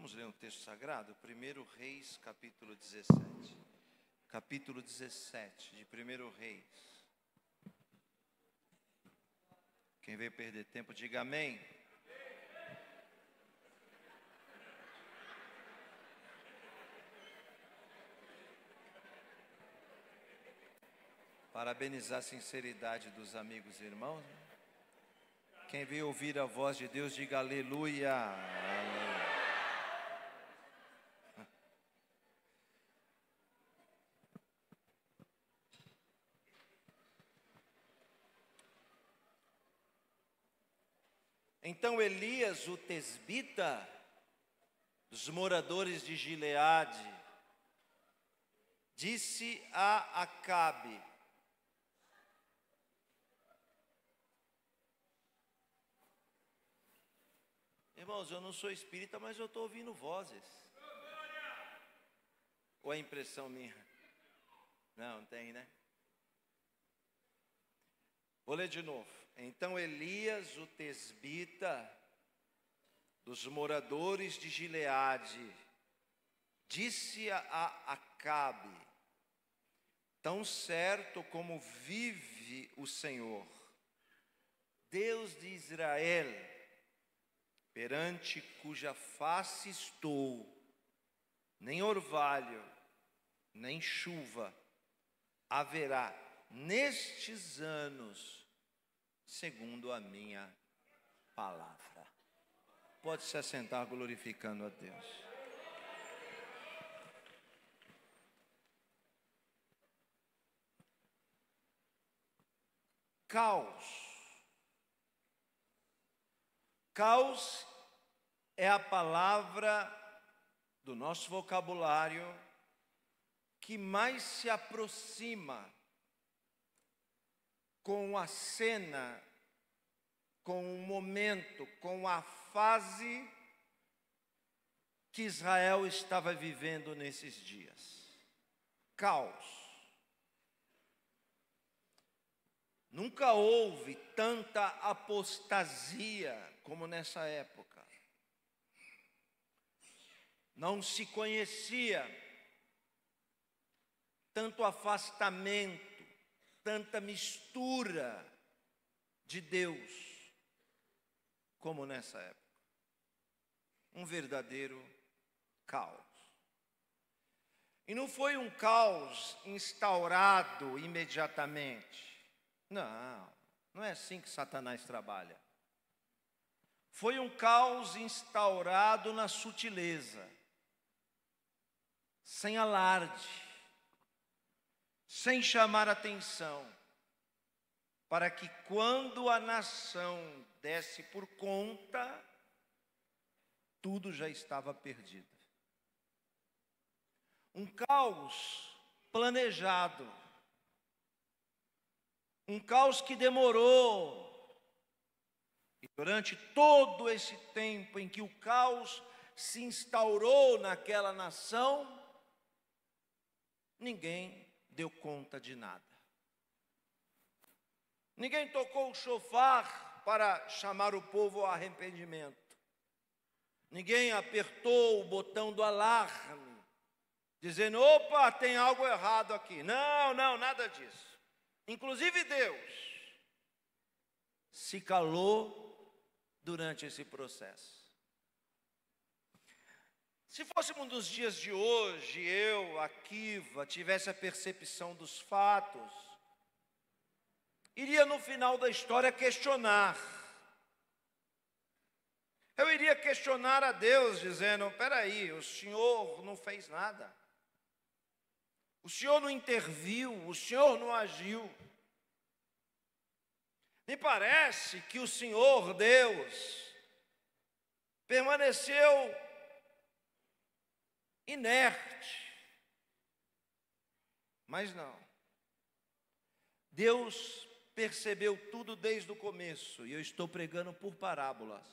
Vamos ler um texto sagrado? 1 Reis, capítulo 17. Capítulo 17 de 1 Reis. Quem veio perder tempo, diga amém. Parabenizar a sinceridade dos amigos e irmãos. Quem veio ouvir a voz de Deus, diga aleluia. Aleluia. Então Elias, o tesbita, dos moradores de Gileade, disse a Acabe: irmãos, eu não sou espírita, mas eu estou ouvindo vozes. Ou é impressão minha? Não tem, né? Vou ler de novo. Então Elias, o tesbita, dos moradores de Gileade, disse a Acabe: tão certo como vive o Senhor, Deus de Israel, perante cuja face estou, nem orvalho, nem chuva haverá nestes anos, segundo a minha palavra. Pode se assentar glorificando a Deus. Caos. Caos é a palavra do nosso vocabulário que mais se aproxima com a cena, com o momento, com a fase que Israel estava vivendo nesses dias. Caos. Nunca houve tanta apostasia como nessa época. Não se conhecia tanto afastamento, tanta mistura de Deus como nessa época. Um verdadeiro caos. E não foi um caos instaurado imediatamente. Não é assim que Satanás trabalha. Foi um caos instaurado na sutileza, sem alarde, sem chamar atenção, para que quando a nação desse por conta, tudo já estava perdido. Um caos planejado, um caos que demorou, e durante todo esse tempo em que o caos se instaurou naquela nação, ninguém deu conta de nada. Ninguém tocou o chofar para chamar o povo ao arrependimento. Ninguém apertou o botão do alarme, dizendo: opa, tem algo errado aqui. Não, nada disso. Inclusive Deus se calou durante esse processo. Se fôssemos nos dias de hoje, eu, Akiva, tivesse a percepção dos fatos, iria no final da história questionar. Eu iria questionar a Deus, dizendo: peraí, o Senhor não fez nada. O Senhor não interviu, o Senhor não agiu. Me parece que o Senhor Deus permaneceu inerte. Mas não. Deus percebeu tudo desde o começo, e eu estou pregando por parábolas.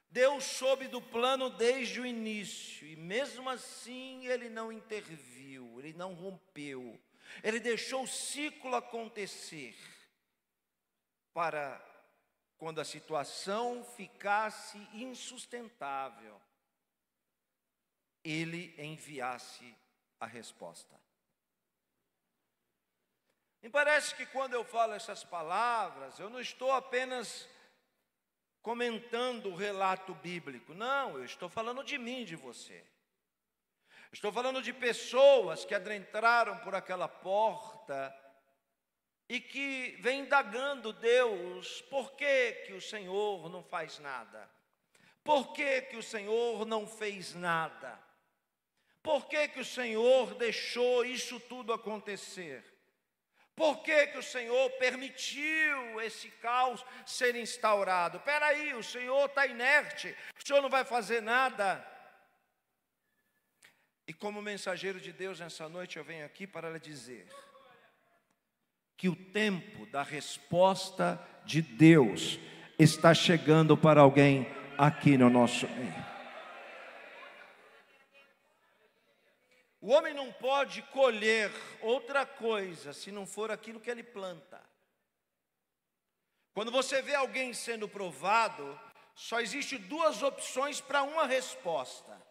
Deus soube do plano desde o início, e mesmo assim Ele não interviu, Ele não rompeu, Ele deixou o ciclo acontecer, para quando a situação ficasse insustentável, ele enviasse a resposta. Me parece que quando eu falo essas palavras, eu não estou apenas comentando o relato bíblico. Não, eu estou falando de mim, de você. Estou falando de pessoas que adentraram por aquela porta e que vêm indagando Deus, por que que o Senhor não faz nada? Por que que o Senhor não fez nada? Por que que o Senhor deixou isso tudo acontecer? Por que que o Senhor permitiu esse caos ser instaurado? Espera aí, o Senhor está inerte, o Senhor não vai fazer nada. E como mensageiro de Deus nessa noite, eu venho aqui para lhe dizer que o tempo da resposta de Deus está chegando para alguém aqui no nosso meio. O homem não pode colher outra coisa se não for aquilo que ele planta. Quando você vê alguém sendo provado, só existe duas opções para uma resposta.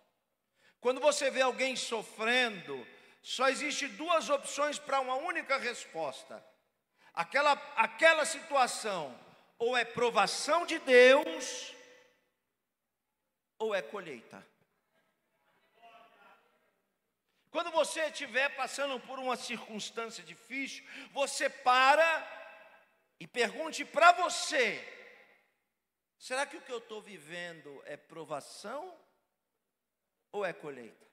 Quando você vê alguém sofrendo, só existe duas opções para uma única resposta. Aquela situação ou é provação de Deus ou é colheita. Quando você estiver passando por uma circunstância difícil, você para e pergunte para você: será que o que eu estou vivendo é provação ou é colheita?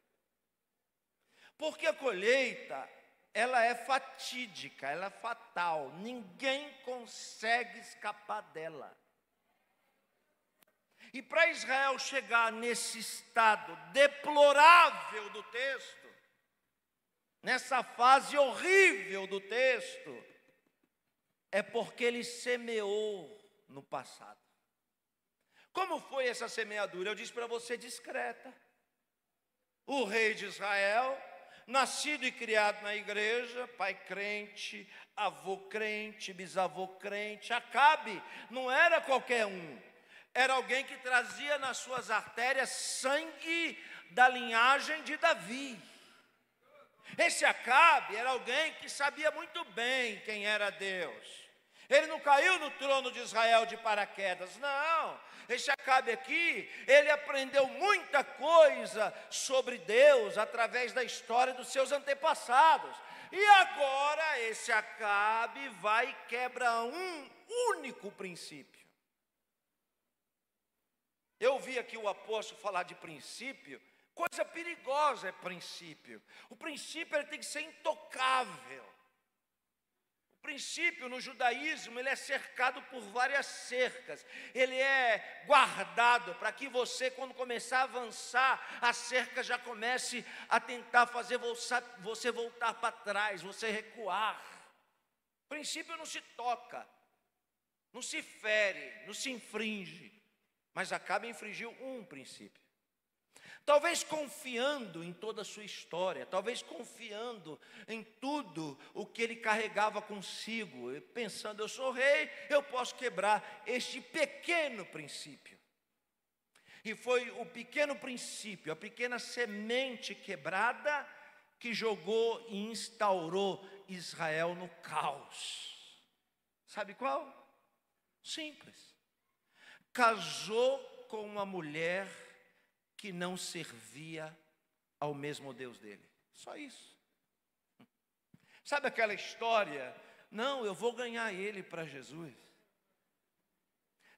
Porque a colheita, ela é fatídica, ela é fatal, ninguém consegue escapar dela. E para Israel chegar nesse estado deplorável do texto, nessa fase horrível do texto, é porque ele semeou no passado. Como foi essa semeadura? Eu disse para você, discreta. O rei de Israel, nascido e criado na igreja, pai crente, avô crente, bisavô crente. Acabe não era qualquer um, era alguém que trazia nas suas artérias sangue da linhagem de Davi. Esse Acabe era alguém que sabia muito bem quem era Deus. Ele não caiu no trono de Israel de paraquedas, não. Esse Acabe aqui, ele aprendeu muita coisa sobre Deus através da história dos seus antepassados. E agora esse Acabe vai e quebra um único princípio. Eu ouvi aqui o apóstolo falar de princípio. Coisa perigosa é princípio. O princípio ele tem que ser intocável. O princípio no judaísmo ele é cercado por várias cercas. Ele é guardado para que você, quando começar a avançar, a cerca já comece a tentar fazer você voltar para trás, você recuar. O princípio não se toca, não se fere, não se infringe, mas Acabe infringiu um princípio. Talvez confiando em toda a sua história, talvez confiando em tudo o que ele carregava consigo, pensando, eu sou rei, eu posso quebrar este pequeno princípio. E foi o pequeno princípio, a pequena semente quebrada, que jogou e instaurou Israel no caos. Sabe qual? Simples. Casou com uma mulher que não servia ao mesmo Deus dele. Só isso. Sabe aquela história? Não, eu vou ganhar ele para Jesus.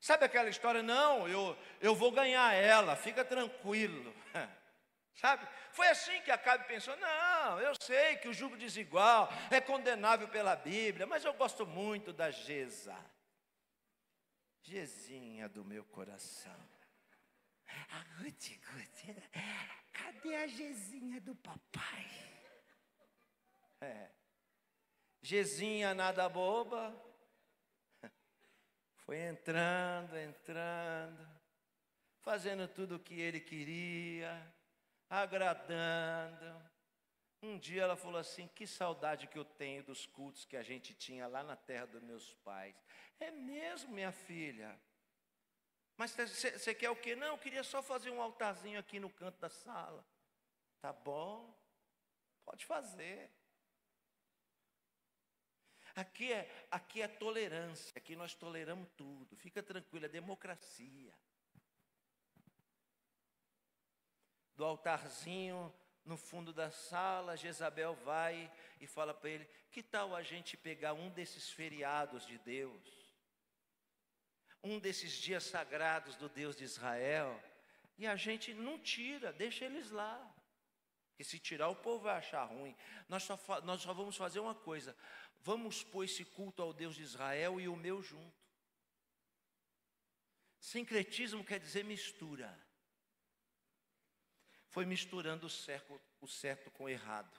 Sabe aquela história? Não, eu vou ganhar ela, fica tranquilo. Sabe? Foi assim que Acabe pensou, não, eu sei que o jugo desigual é condenável pela Bíblia, mas eu gosto muito da Geza. Gezinha do meu coração. A Ruth, cadê a Gezinha do papai? Gezinha nada boba, foi entrando, fazendo tudo o que ele queria, agradando. Um dia ela falou assim, que saudade que eu tenho dos cultos que a gente tinha lá na terra dos meus pais. É mesmo, minha filha? Mas você quer o quê? Não, eu queria só fazer um altarzinho aqui no canto da sala. Tá bom, pode fazer. Aqui é tolerância, aqui nós toleramos tudo. Fica tranquilo, é democracia. Do altarzinho no fundo da sala, Jezabel vai e fala para ele: que tal a gente pegar um desses feriados de Deus, um desses dias sagrados do Deus de Israel, e a gente não tira, deixa eles lá. Porque se tirar, o povo vai achar ruim. Nós só vamos fazer uma coisa: vamos pôr esse culto ao Deus de Israel e o meu junto. Sincretismo quer dizer mistura. Foi misturando o certo com o errado,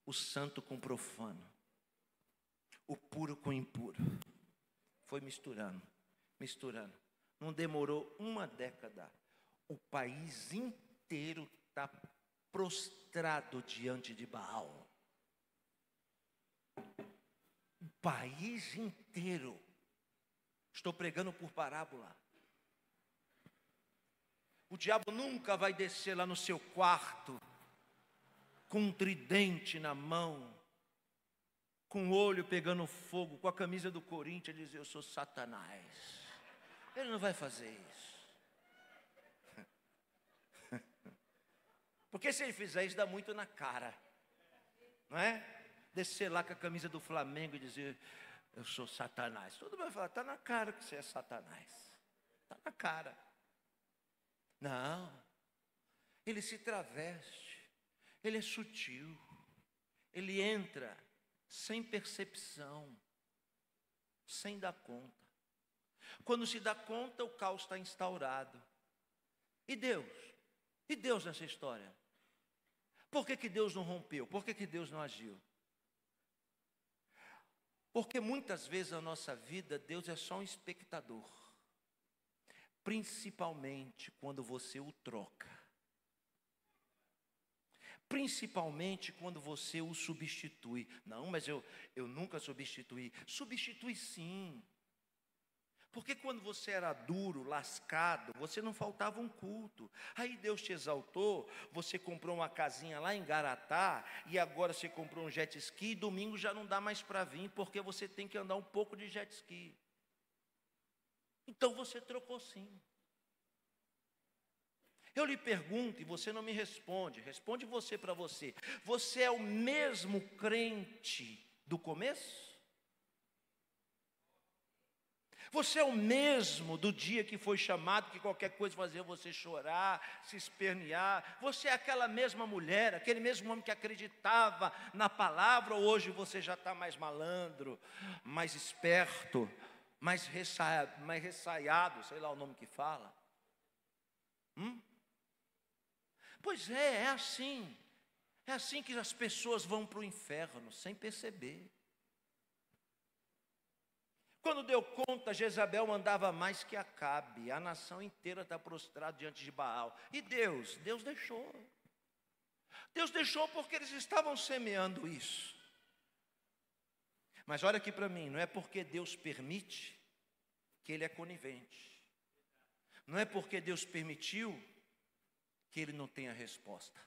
o santo com o profano, o puro com o impuro. Foi misturando. Não demorou uma década. O país inteiro está prostrado diante de Baal. O país inteiro. Estou pregando por parábola. O diabo nunca vai descer lá no seu quarto com um tridente na mão, com o olho pegando fogo, com a camisa do Corinthians, e dizer: eu sou Satanás. Ele não vai fazer isso. Porque se ele fizer isso, dá muito na cara, não é? Descer lá com a camisa do Flamengo e dizer: eu sou Satanás. Todo mundo vai falar: está na cara que você é Satanás. Está na cara. Não, ele se traveste, ele é sutil, ele entra sem percepção, sem dar conta. Quando se dá conta, o caos está instaurado. E Deus? E Deus nessa história? Por que Deus não rompeu? Por que Deus não agiu? Porque muitas vezes na nossa vida, Deus é só um espectador. Principalmente quando você o troca. Principalmente quando você o substitui. Não, mas eu nunca substituí. Substitui sim. Porque quando você era duro, lascado, você não faltava um culto. Aí Deus te exaltou, você comprou uma casinha lá em Garatá, e agora você comprou um jet ski, e domingo já não dá mais para vir, porque você tem que andar um pouco de jet ski. Então você trocou sim. Eu lhe pergunto e você não me responde. Responde você para você. Você é o mesmo crente do começo? Você é o mesmo do dia que foi chamado, que qualquer coisa fazia você chorar, se espernear? Você é aquela mesma mulher, aquele mesmo homem que acreditava na palavra, ou hoje você já está mais malandro, mais esperto, mais ressaiado, sei lá o nome que fala? Pois é assim. É assim que as pessoas vão para o inferno, sem perceber. Quando deu conta, Jezabel mandava mais que Acabe. A nação inteira está prostrada diante de Baal. E Deus deixou. Deus deixou porque eles estavam semeando isso. Mas olha aqui para mim, não é porque Deus permite que Ele é conivente. Não é porque Deus permitiu que Ele não tem a resposta.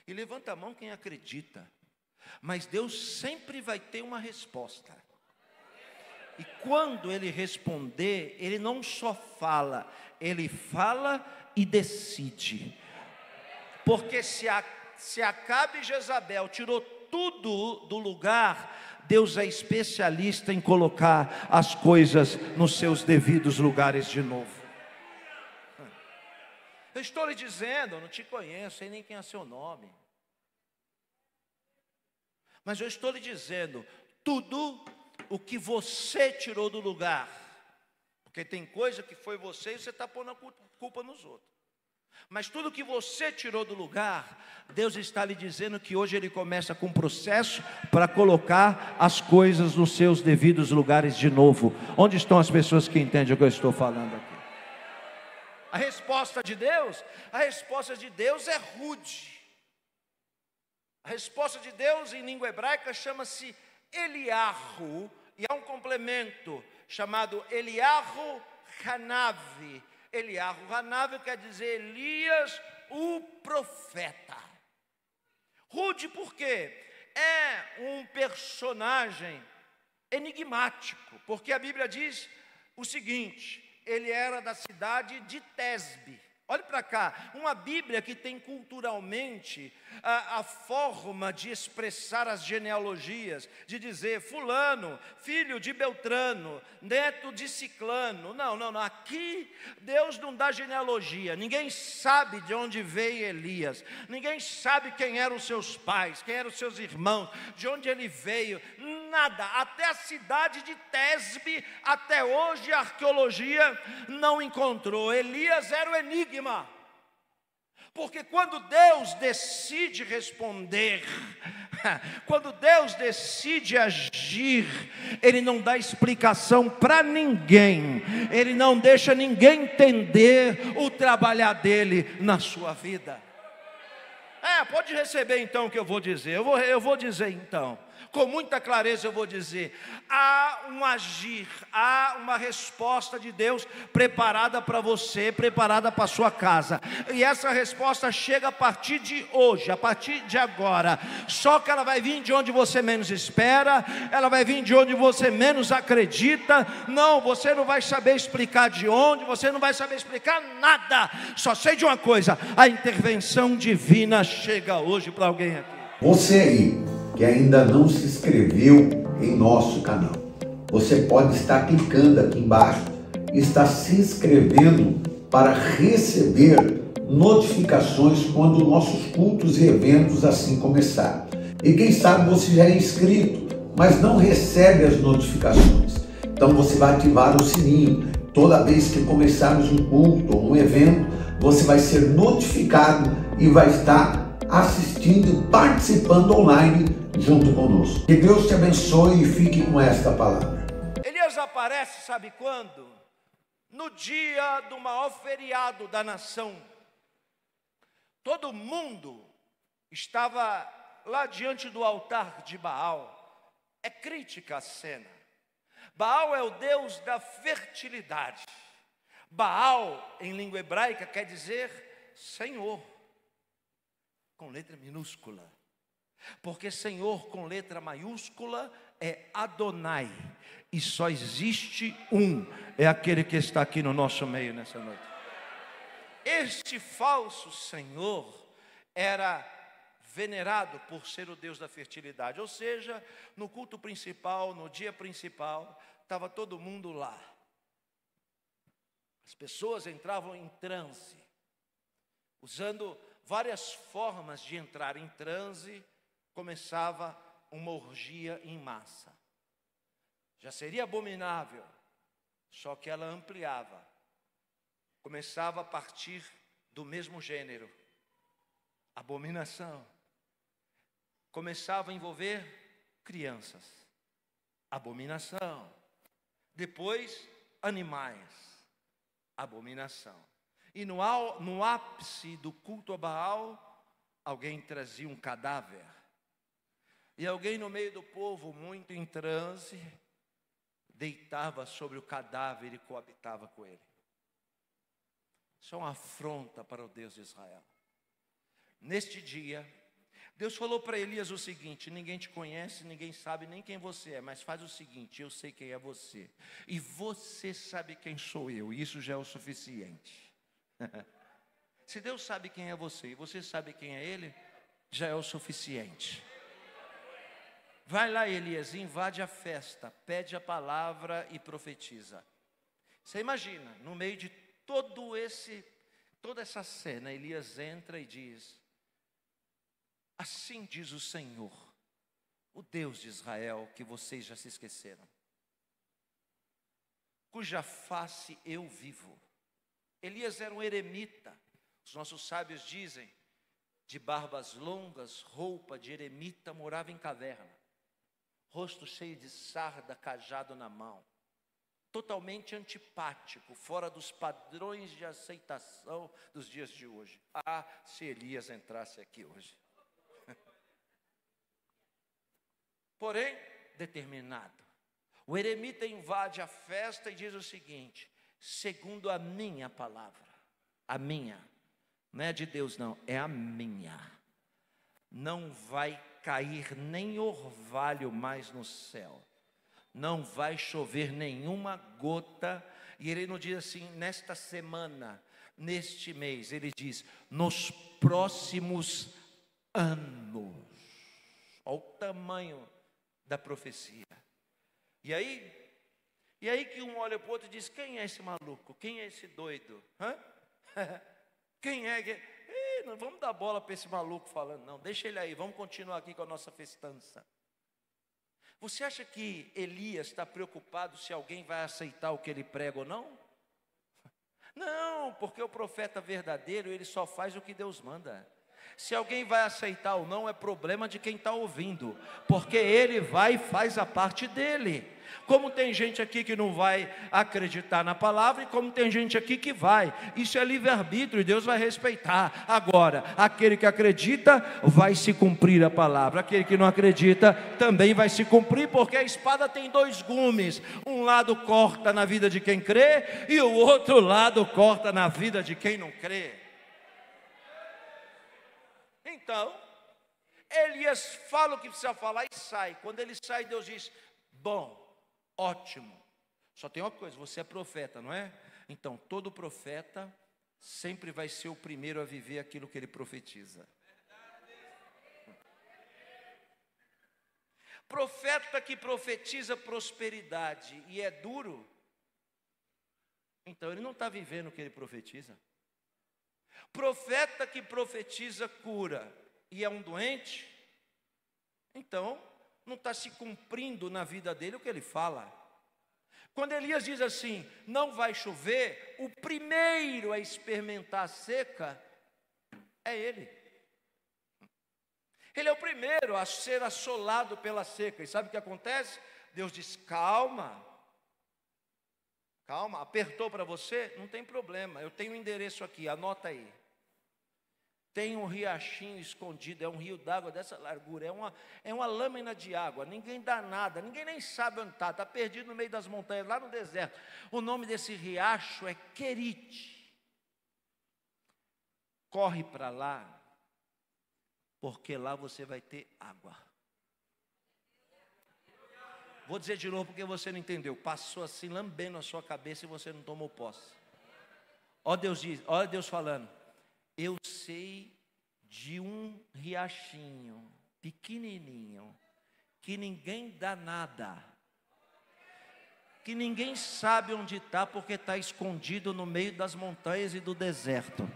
E levanta a mão quem acredita. Mas Deus sempre vai ter uma resposta. E quando Ele responder, Ele não só fala, Ele fala e decide. Porque se Acabe e Jezabel tirou tudo do lugar, Deus é especialista em colocar as coisas nos seus devidos lugares de novo. Eu estou lhe dizendo, eu não te conheço, sei nem quem é seu nome. Mas eu estou lhe dizendo, tudo o que você tirou do lugar, porque tem coisa que foi você e você está pondo a culpa nos outros. Mas tudo que você tirou do lugar, Deus está lhe dizendo que hoje Ele começa com um processo para colocar as coisas nos seus devidos lugares de novo. Onde estão as pessoas que entendem o que eu estou falando aqui? A resposta de Deus é rude. A resposta de Deus em língua hebraica chama-se Eliarro, e há um complemento chamado Eliarro Hanave, Eliarro. Hanave quer dizer Elias, o profeta. Rude por quê? É um personagem enigmático, porque a Bíblia diz o seguinte: ele era da cidade de Tesbe. Olhe para cá, uma Bíblia que tem culturalmente a forma de expressar as genealogias, de dizer fulano, filho de Beltrano, neto de Ciclano. Não, aqui Deus não dá genealogia, ninguém sabe de onde veio Elias, ninguém sabe quem eram os seus pais, quem eram os seus irmãos, de onde ele veio, nada, até a cidade de Tesbe, até hoje a arqueologia não encontrou. Elias era o enigma. Porque quando Deus decide responder, quando Deus decide agir, Ele não dá explicação para ninguém, Ele não deixa ninguém entender o trabalhar dEle na sua vida. Pode receber então o que eu vou dizer, eu vou dizer então, com muita clareza eu vou dizer: há um agir, há uma resposta de Deus preparada para você, preparada para a sua casa, e essa resposta chega a partir de hoje, a partir de agora, só que ela vai vir de onde você menos espera, ela vai vir de onde você menos acredita. Não, você não vai saber explicar de onde, você não vai saber explicar nada, só sei de uma coisa: a intervenção divina chega hoje para alguém aqui. Você aí que ainda não se inscreveu em nosso canal, você pode estar clicando aqui embaixo e estar se inscrevendo para receber notificações quando nossos cultos e eventos assim começarem. E quem sabe você já é inscrito, mas não recebe as notificações. Então você vai ativar o sininho. Toda vez que começarmos um culto ou um evento, você vai ser notificado e vai estar assistindo, participando online junto conosco. Que Deus te abençoe e fique com esta palavra. Elias aparece, sabe quando? No dia do maior feriado da nação. Todo mundo estava lá diante do altar de Baal. É crítica a cena. Baal é o deus da fertilidade. Baal, em língua hebraica, quer dizer Senhor, com letra minúscula. Porque Senhor com letra maiúscula é Adonai, e só existe um, é aquele que está aqui no nosso meio nessa noite. Este falso Senhor era venerado por ser o Deus da fertilidade, ou seja, no culto principal, no dia principal, estava todo mundo lá. As pessoas entravam em transe, usando várias formas de entrar em transe. Começava uma orgia em massa. Já seria abominável, só que ela ampliava. Começava a partir do mesmo gênero, abominação. Começava a envolver crianças, abominação. Depois, animais, abominação. E no ápice do culto a Baal, alguém trazia um cadáver. E alguém no meio do povo, muito em transe, deitava sobre o cadáver e coabitava com ele. Isso é uma afronta para o Deus de Israel. Neste dia, Deus falou para Elias o seguinte: ninguém te conhece, ninguém sabe nem quem você é, mas faz o seguinte: eu sei quem é você, e você sabe quem sou eu, e isso já é o suficiente. Se Deus sabe quem é você, e você sabe quem é Ele, já é o suficiente. Vai lá, Elias, invade a festa, pede a palavra e profetiza. Você imagina, no meio de toda essa cena, Elias entra e diz: assim diz o Senhor, o Deus de Israel, que vocês já se esqueceram, cuja face eu vivo. Elias era um eremita. Os nossos sábios dizem, de barbas longas, roupa de eremita, morava em caverna, rosto cheio de sarda, cajado na mão, totalmente antipático, fora dos padrões de aceitação dos dias de hoje. Se Elias entrasse aqui hoje. Porém, determinado. O eremita invade a festa e diz o seguinte: segundo a minha palavra. A minha, não é a de Deus não, é a minha. Não vai cair nem orvalho mais no céu, não vai chover nenhuma gota. E ele não diz assim, nesta semana, neste mês, ele diz, nos próximos anos. Olha o tamanho da profecia. E aí que um olha para o outro e diz, quem é esse maluco? Quem é esse doido? Hã? Quem é que... não vamos dar bola para esse maluco falando, não, deixa ele aí, vamos continuar aqui com a nossa festança. Você acha que Elias está preocupado se alguém vai aceitar o que ele prega ou não? Não, porque o profeta verdadeiro, ele só faz o que Deus manda. Se alguém vai aceitar ou não, é problema de quem está ouvindo, porque ele vai e faz a parte dele. Como tem gente aqui que não vai acreditar na palavra, e como tem gente aqui que vai. Isso é livre-arbítrio e Deus vai respeitar. Agora, aquele que acredita, vai se cumprir a palavra. Aquele que não acredita, também vai se cumprir, porque a espada tem dois gumes. Um lado corta na vida de quem crê, e o outro lado corta na vida de quem não crê. Então, Elias fala o que precisa falar e sai. Quando ele sai, Deus diz, bom, ótimo. Só tem uma coisa, você é profeta, não é? Então, todo profeta sempre vai ser o primeiro a viver aquilo que ele profetiza. Profeta que profetiza prosperidade e é duro, então ele não está vivendo o que ele profetiza. Profeta que profetiza cura e é um doente, então não está se cumprindo na vida dele o que ele fala. Quando Elias diz assim, não vai chover, o primeiro a experimentar a seca é ele. Ele é o primeiro a ser assolado pela seca. E sabe o que acontece? Deus diz, calma, calma, apertou para você? Não tem problema, eu tenho um endereço aqui, anota aí. Tem um riachinho escondido, é um rio d'água dessa largura, é uma lâmina de água, ninguém dá nada, ninguém nem sabe onde está perdido no meio das montanhas, lá no deserto. O nome desse riacho é Querite. Corre para lá, porque lá você vai ter água. Vou dizer de novo porque você não entendeu, passou assim lambendo a sua cabeça e você não tomou posse. Olha Deus falando, eu sei de um riachinho pequenininho, que ninguém dá nada, que ninguém sabe onde está, porque está escondido no meio das montanhas e do deserto.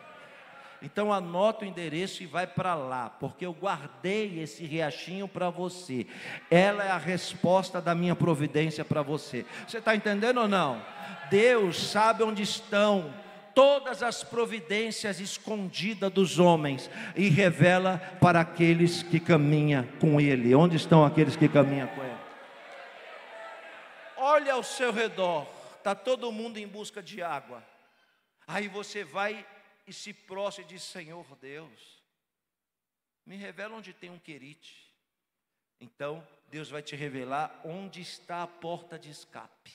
Então anota o endereço e vai para lá, porque eu guardei esse riachinho para você. Ela é a resposta da minha providência para você. Você está entendendo ou não? Deus sabe onde estão todas as providências escondidas dos homens e revela para aqueles que caminham com Ele. Onde estão aqueles que caminham com Ele? Olha ao seu redor, está todo mundo em busca de água. Aí você vai e se prostra e diz, Senhor Deus, me revela onde tem um Querite. Então Deus vai te revelar onde está a porta de escape.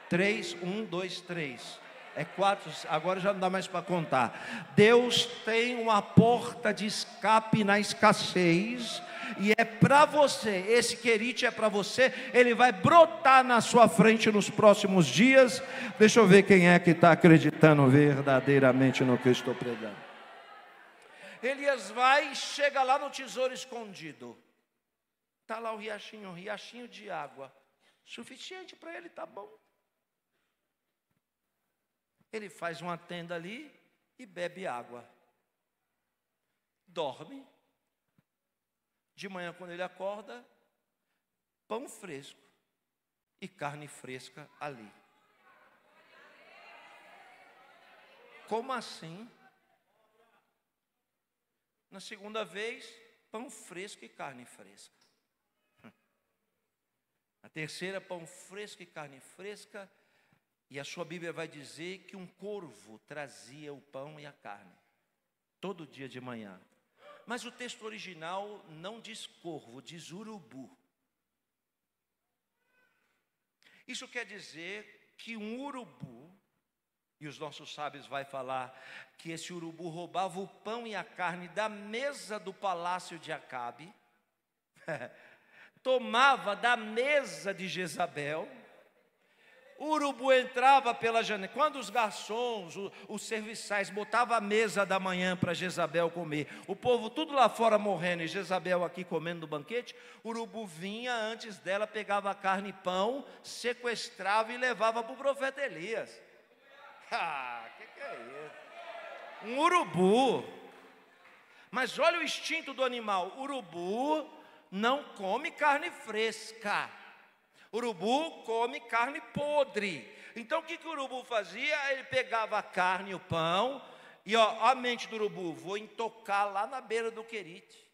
3, 1, 2, 3. É 4, agora já não dá mais para contar. Deus tem uma porta de escape na escassez, e é para você, esse Querite é para você, ele vai brotar na sua frente nos próximos dias. Deixa eu ver quem é que está acreditando verdadeiramente no que eu estou pregando. Elias vai e chega lá no tesouro escondido. Está lá o riachinho, um riachinho de água, suficiente para ele, tá bom. Ele faz uma tenda ali e bebe água. Dorme. De manhã, quando ele acorda, pão fresco e carne fresca ali. Como assim? Na segunda vez, pão fresco e carne fresca. Na terceira, pão fresco e carne fresca. E a sua Bíblia vai dizer que um corvo trazia o pão e a carne, todo dia de manhã. Mas o texto original não diz corvo, diz urubu. Isso quer dizer que um urubu, e os nossos sábios vai falar que esse urubu roubava o pão e a carne da mesa do palácio de Acabe, tomava da mesa de Jezabel. O urubu entrava pela janela. Quando os garçons, os serviçais botavam a mesa da manhã para Jezabel comer, o povo tudo lá fora morrendo e Jezabel aqui comendo no banquete, o urubu vinha antes dela, pegava carne e pão, sequestrava e levava para o profeta Elias. Que é isso? Um urubu. Mas olha o instinto do animal. Urubu não come carne fresca. Urubu come carne podre. Então o que o urubu fazia? Ele pegava a carne e o pão, e a mente do urubu, vou entocar lá na beira do querite.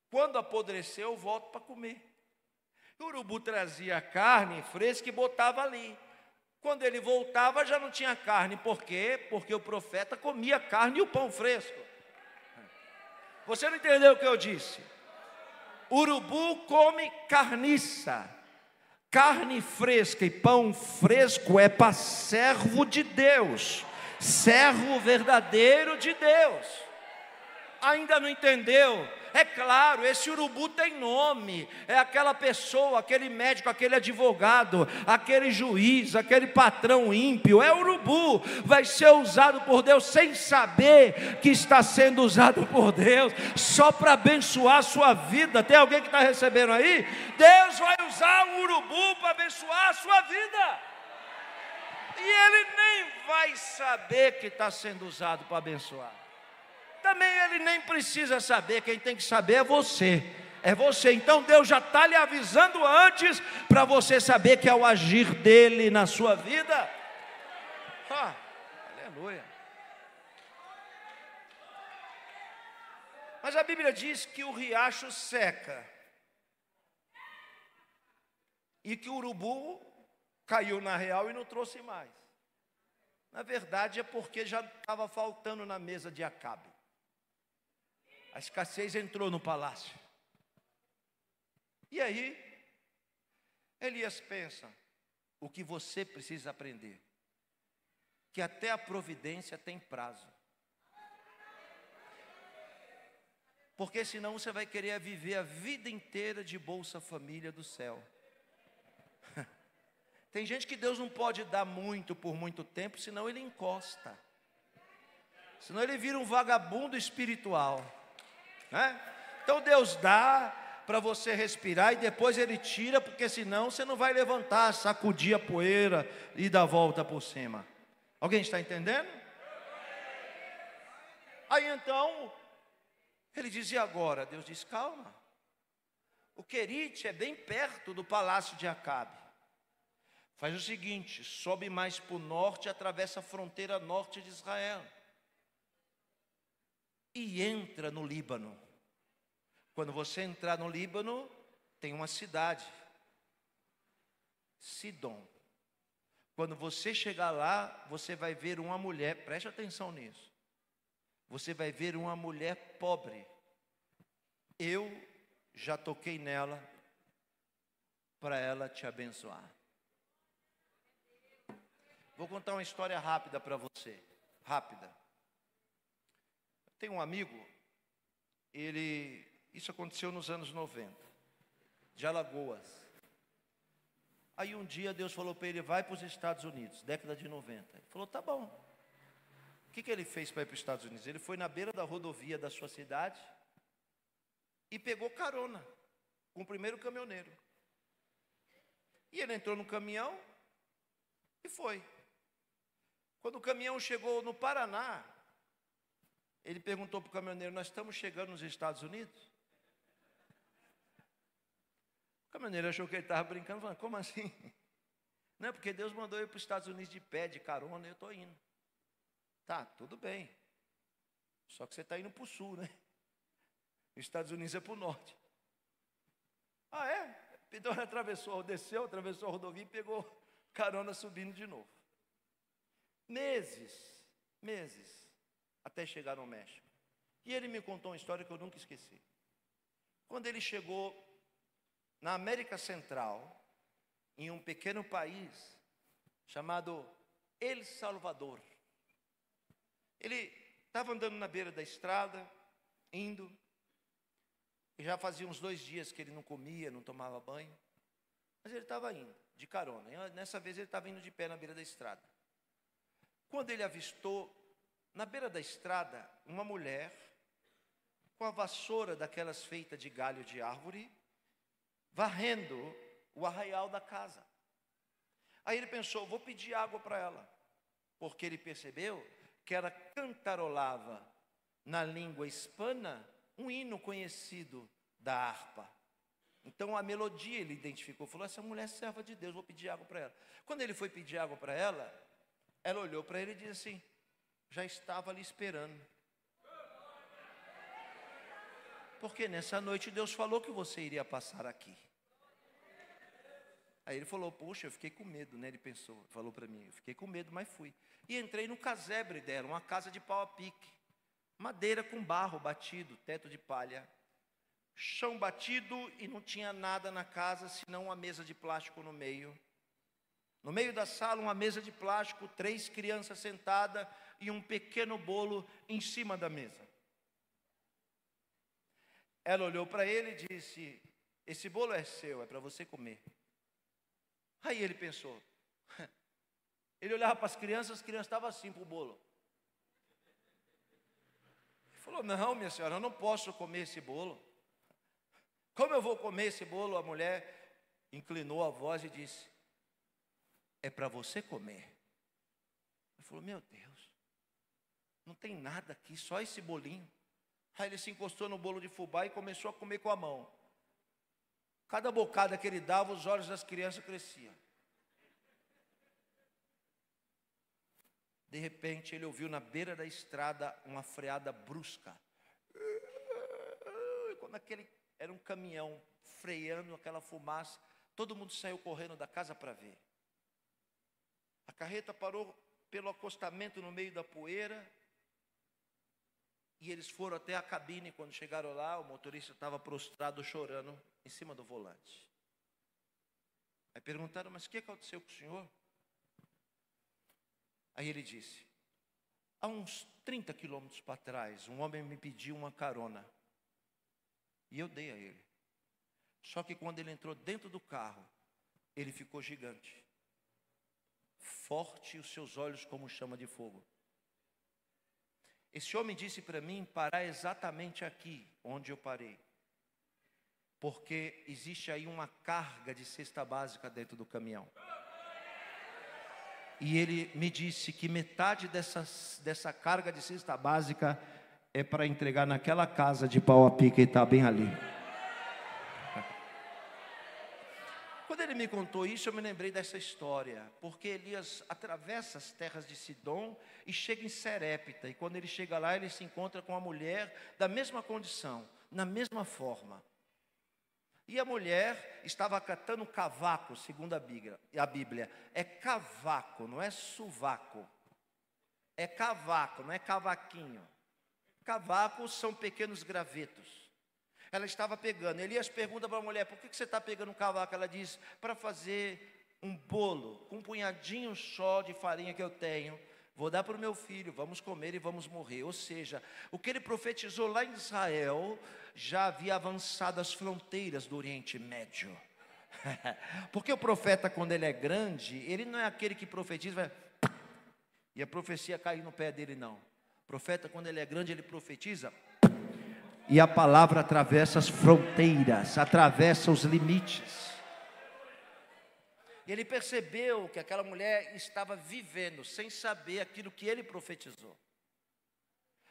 Quando apodreceu, eu volto para comer. O urubu trazia a carne fresca e botava ali. Quando ele voltava, já não tinha carne. Por quê? Porque o profeta comia carne e o pão fresco. Você não entendeu o que eu disse? Urubu come carniça. Carne fresca e pão fresco é para servo de Deus, servo verdadeiro de Deus. Ainda não entendeu? É claro, esse urubu tem nome. É aquela pessoa, aquele médico, aquele advogado, aquele juiz, aquele patrão ímpio. É urubu, vai ser usado por Deus sem saber que está sendo usado por Deus, só para abençoar a sua vida. Tem alguém que está recebendo aí? Deus vai usar o urubu para abençoar a sua vida, e ele nem vai saber que está sendo usado para abençoar. Também ele nem precisa saber, quem tem que saber é você. É você. Então Deus já está lhe avisando antes, para você saber que é o agir dele na sua vida. Aleluia. Mas a Bíblia diz que o riacho seca, e que o urubu caiu na real e não trouxe mais. Na verdade é porque já estava faltando na mesa de Acabe. A escassez entrou no palácio. E aí, Elias pensa, o que você precisa aprender, que até a providência tem prazo. Porque senão você vai querer viver a vida inteira de Bolsa Família do céu. Tem gente que Deus não pode dar muito por muito tempo, senão ele encosta. Senão ele vira um vagabundo espiritual. Então Deus dá para você respirar e depois ele tira, porque senão você não vai levantar, sacudir a poeira e dar volta por cima. Alguém está entendendo? Aí então ele dizia agora, Deus diz, calma, o querite é bem perto do palácio de Acabe. Faz o seguinte, sobe mais para o norte, atravessa a fronteira norte de Israel e entra no Líbano. Quando você entrar no Líbano, tem uma cidade, Sidom. Quando você chegar lá, você vai ver uma mulher, preste atenção nisso, você vai ver uma mulher pobre. Eu já toquei nela para ela te abençoar. Vou contar uma história rápida para você, rápida. Tem um amigo, isso aconteceu nos anos 90, de Alagoas. Aí um dia Deus falou para ele, vai para os Estados Unidos, década de 90. Ele falou, tá bom. O que ele fez para ir para os Estados Unidos? Ele foi na beira da rodovia da sua cidade e pegou carona com o primeiro caminhoneiro. E ele entrou no caminhão e foi. Quando o caminhão chegou no Paraná, ele perguntou para o caminhoneiro, nós estamos chegando nos Estados Unidos? O caminhoneiro achou que ele estava brincando, falando, como assim? Não, é porque Deus mandou eu ir para os Estados Unidos de pé, de carona, eu estou indo. Tá, tudo bem. Só que você está indo para o sul, né? Os Estados Unidos é para o norte. Ah, é? Então ele desceu, atravessou a rodovia e pegou carona subindo de novo. Meses, até chegar no México. E ele me contou uma história que eu nunca esqueci. Quando ele chegou na América Central, em um pequeno país chamado El Salvador. Ele estava andando na beira da estrada, indo, e já fazia uns 2 dias que ele não comia, não tomava banho, mas ele estava indo, de carona. E nessa vez ele estava indo de pé na beira da estrada. Quando ele avistou, na beira da estrada, uma mulher, com a vassoura daquelas feitas de galho de árvore, varrendo o arraial da casa. Aí ele pensou, vou pedir água para ela, porque ele percebeu que ela cantarolava na língua hispana um hino conhecido da harpa. Então a melodia ele identificou, falou, essa mulher é serva de Deus, vou pedir água para ela. Quando ele foi pedir água para ela olhou para ele e disse assim, já estava ali esperando. Porque nessa noite Deus falou que você iria passar aqui. Aí ele falou, puxa, eu fiquei com medo, né? Ele pensou, falou para mim, eu fiquei com medo, mas fui. E entrei no casebre dela, uma casa de pau a pique. Madeira com barro batido, teto de palha. Chão batido e não tinha nada na casa, senão uma mesa de plástico no meio. No meio da sala, uma mesa de plástico, 3 crianças sentadas e um pequeno bolo em cima da mesa. Ela olhou para ele e disse, esse bolo é seu, é para você comer. Aí ele pensou, ele olhava para as crianças estavam assim para o bolo. Ele falou, não, minha senhora, eu não posso comer esse bolo. Como eu vou comer esse bolo? A mulher inclinou a voz e disse, é para você comer. Ele falou, meu Deus, não tem nada aqui, só esse bolinho. Aí ele se encostou no bolo de fubá e começou a comer com a mão. Cada bocada que ele dava, os olhos das crianças cresciam. De repente, ele ouviu na beira da estrada uma freada brusca. Quando era um caminhão freando aquela fumaça, todo mundo saiu correndo da casa para ver. A carreta parou pelo acostamento no meio da poeira. E eles foram até a cabine. Quando chegaram lá, o motorista estava prostrado, chorando, em cima do volante. Aí perguntaram, mas o que aconteceu com o senhor? Aí ele disse, há uns 30 quilômetros para trás, um homem me pediu uma carona. E eu dei a ele. Só que quando ele entrou dentro do carro, ele ficou gigante. Forte, os seus olhos como chama de fogo. Esse homem disse para mim parar exatamente aqui, onde eu parei. Porque existe aí uma carga de cesta básica dentro do caminhão. E ele me disse que metade dessa carga de cesta básica é para entregar naquela casa de pau a pique que está bem ali. Quando ele me contou isso, eu me lembrei dessa história, porque Elias atravessa as terras de Sidom e chega em Serepta, e quando ele chega lá, ele se encontra com uma mulher da mesma condição, na mesma forma. E a mulher estava catando cavaco, segundo a Bíblia. É cavaco, não é sovaco. É cavaco, não é cavaquinho. Cavacos são pequenos gravetos. Ela estava pegando. Elias pergunta para a mulher, por que você está pegando um cavaco? Ela diz, para fazer um bolo, com um punhadinho só de farinha que eu tenho. Vou dar para o meu filho, vamos comer e vamos morrer. Ou seja, o que ele profetizou lá em Israel, já havia avançado as fronteiras do Oriente Médio. Porque o profeta, quando ele é grande, ele não é aquele que profetiza e a profecia cair no pé dele, não. O profeta, quando ele é grande, ele profetiza e a palavra atravessa as fronteiras, atravessa os limites. E ele percebeu que aquela mulher estava vivendo sem saber aquilo que ele profetizou.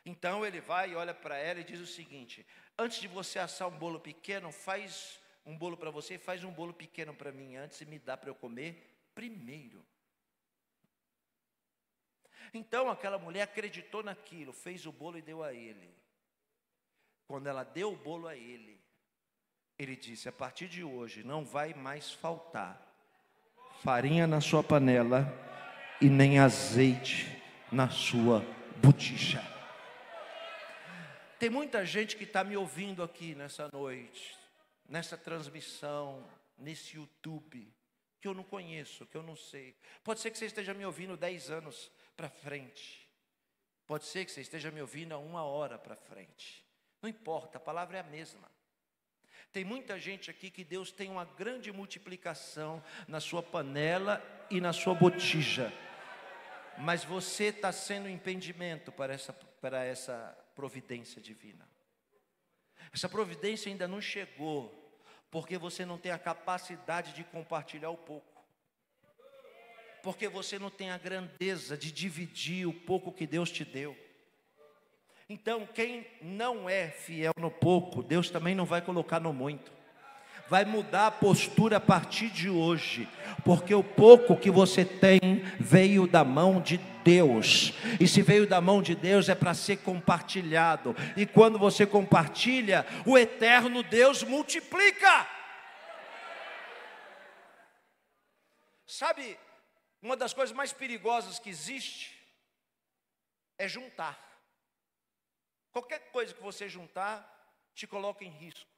Então ele vai e olha para ela e diz o seguinte, antes de você assar um bolo pequeno, faz um bolo para você, faz um bolo pequeno para mim antes e me dá para eu comer primeiro. Então aquela mulher acreditou naquilo, fez o bolo e deu a ele. Quando ela deu o bolo a ele, ele disse, a partir de hoje não vai mais faltar farinha na sua panela e nem azeite na sua botija. Tem muita gente que está me ouvindo aqui nessa noite, nessa transmissão, nesse YouTube, que eu não conheço, que eu não sei. Pode ser que você esteja me ouvindo 10 anos para frente. Pode ser que você esteja me ouvindo há 1 hora para frente. Não importa, a palavra é a mesma. Tem muita gente aqui que Deus tem uma grande multiplicação na sua panela e na sua botija. Mas você está sendo impedimento para essa providência divina. Essa providência ainda não chegou, porque você não tem a capacidade de compartilhar o pouco. Porque você não tem a grandeza de dividir o pouco que Deus te deu. Então, quem não é fiel no pouco, Deus também não vai colocar no muito. Vai mudar a postura a partir de hoje, porque o pouco que você tem veio da mão de Deus, e se veio da mão de Deus é para ser compartilhado, e quando você compartilha, o eterno Deus multiplica. Sabe, uma das coisas mais perigosas que existe é juntar. Qualquer coisa que você juntar te coloca em risco.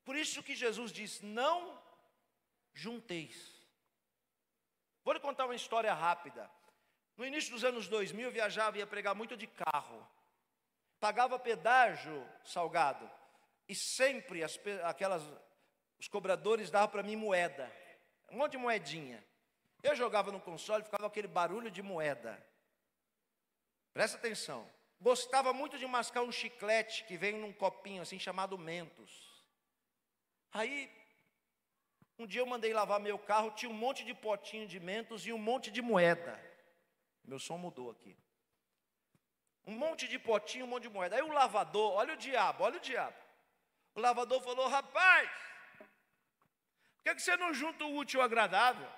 Por isso que Jesus diz: não junteis. Vou lhe contar uma história rápida. No início dos anos 2000, eu viajava e ia pregar muito de carro. Pagava pedágio salgado. E sempre os cobradores davam para mim moeda. Um monte de moedinha. Eu jogava no console e ficava aquele barulho de moeda. Presta atenção. Gostava muito de mascar um chiclete que vem num copinho assim chamado Mentos. Aí, um dia eu mandei lavar meu carro, tinha um monte de potinho de Mentos e um monte de moeda. Meu som mudou aqui. Um monte de potinho, um monte de moeda. Aí o lavador, olha o diabo. O lavador falou: rapaz, por que você não junta o útil ao agradável?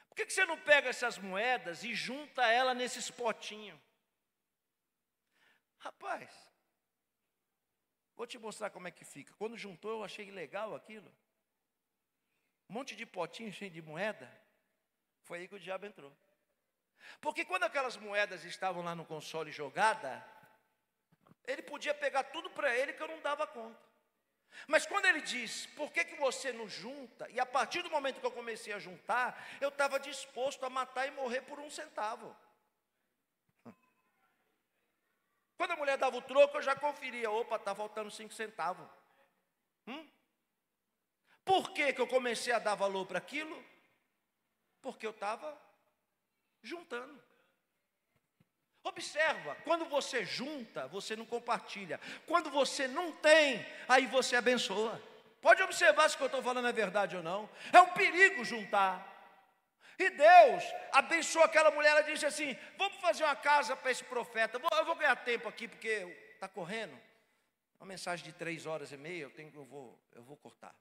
Por que você não pega essas moedas e junta ela nesses potinhos? Rapaz, vou te mostrar como é que fica. Quando juntou, eu achei legal aquilo. Um monte de potinho cheio de moeda. Foi aí que o diabo entrou. Porque quando aquelas moedas estavam lá no console jogada, ele podia pegar tudo para ele que eu não dava conta. Mas quando ele diz: por que você não junta? E a partir do momento que eu comecei a juntar, eu estava disposto a matar e morrer por 1 centavo. Quando a mulher dava o troco, eu já conferia: opa, está faltando 5 centavos. Por que eu comecei a dar valor para aquilo? Porque eu estava juntando. Observa, quando você junta, você não compartilha. Quando você não tem, aí você abençoa. Pode observar se o que eu estou falando é verdade ou não. É um perigo juntar. E Deus abençoou aquela mulher. Ela disse assim: vamos fazer uma casa para esse profeta. Eu vou ganhar tempo aqui, porque está correndo. Uma mensagem de 3h30, eu vou cortar.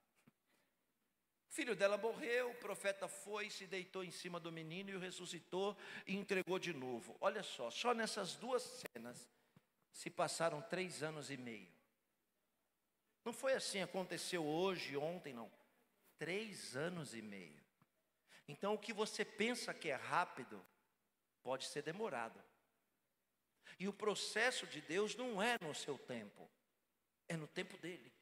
O filho dela morreu, o profeta foi, se deitou em cima do menino e o ressuscitou e entregou de novo. Olha só nessas 2 cenas se passaram 3 anos e meio. Não foi assim, aconteceu hoje, ontem, não. 3 anos e meio. Então, o que você pensa que é rápido, pode ser demorado. E o processo de Deus não é no seu tempo, é no tempo dele.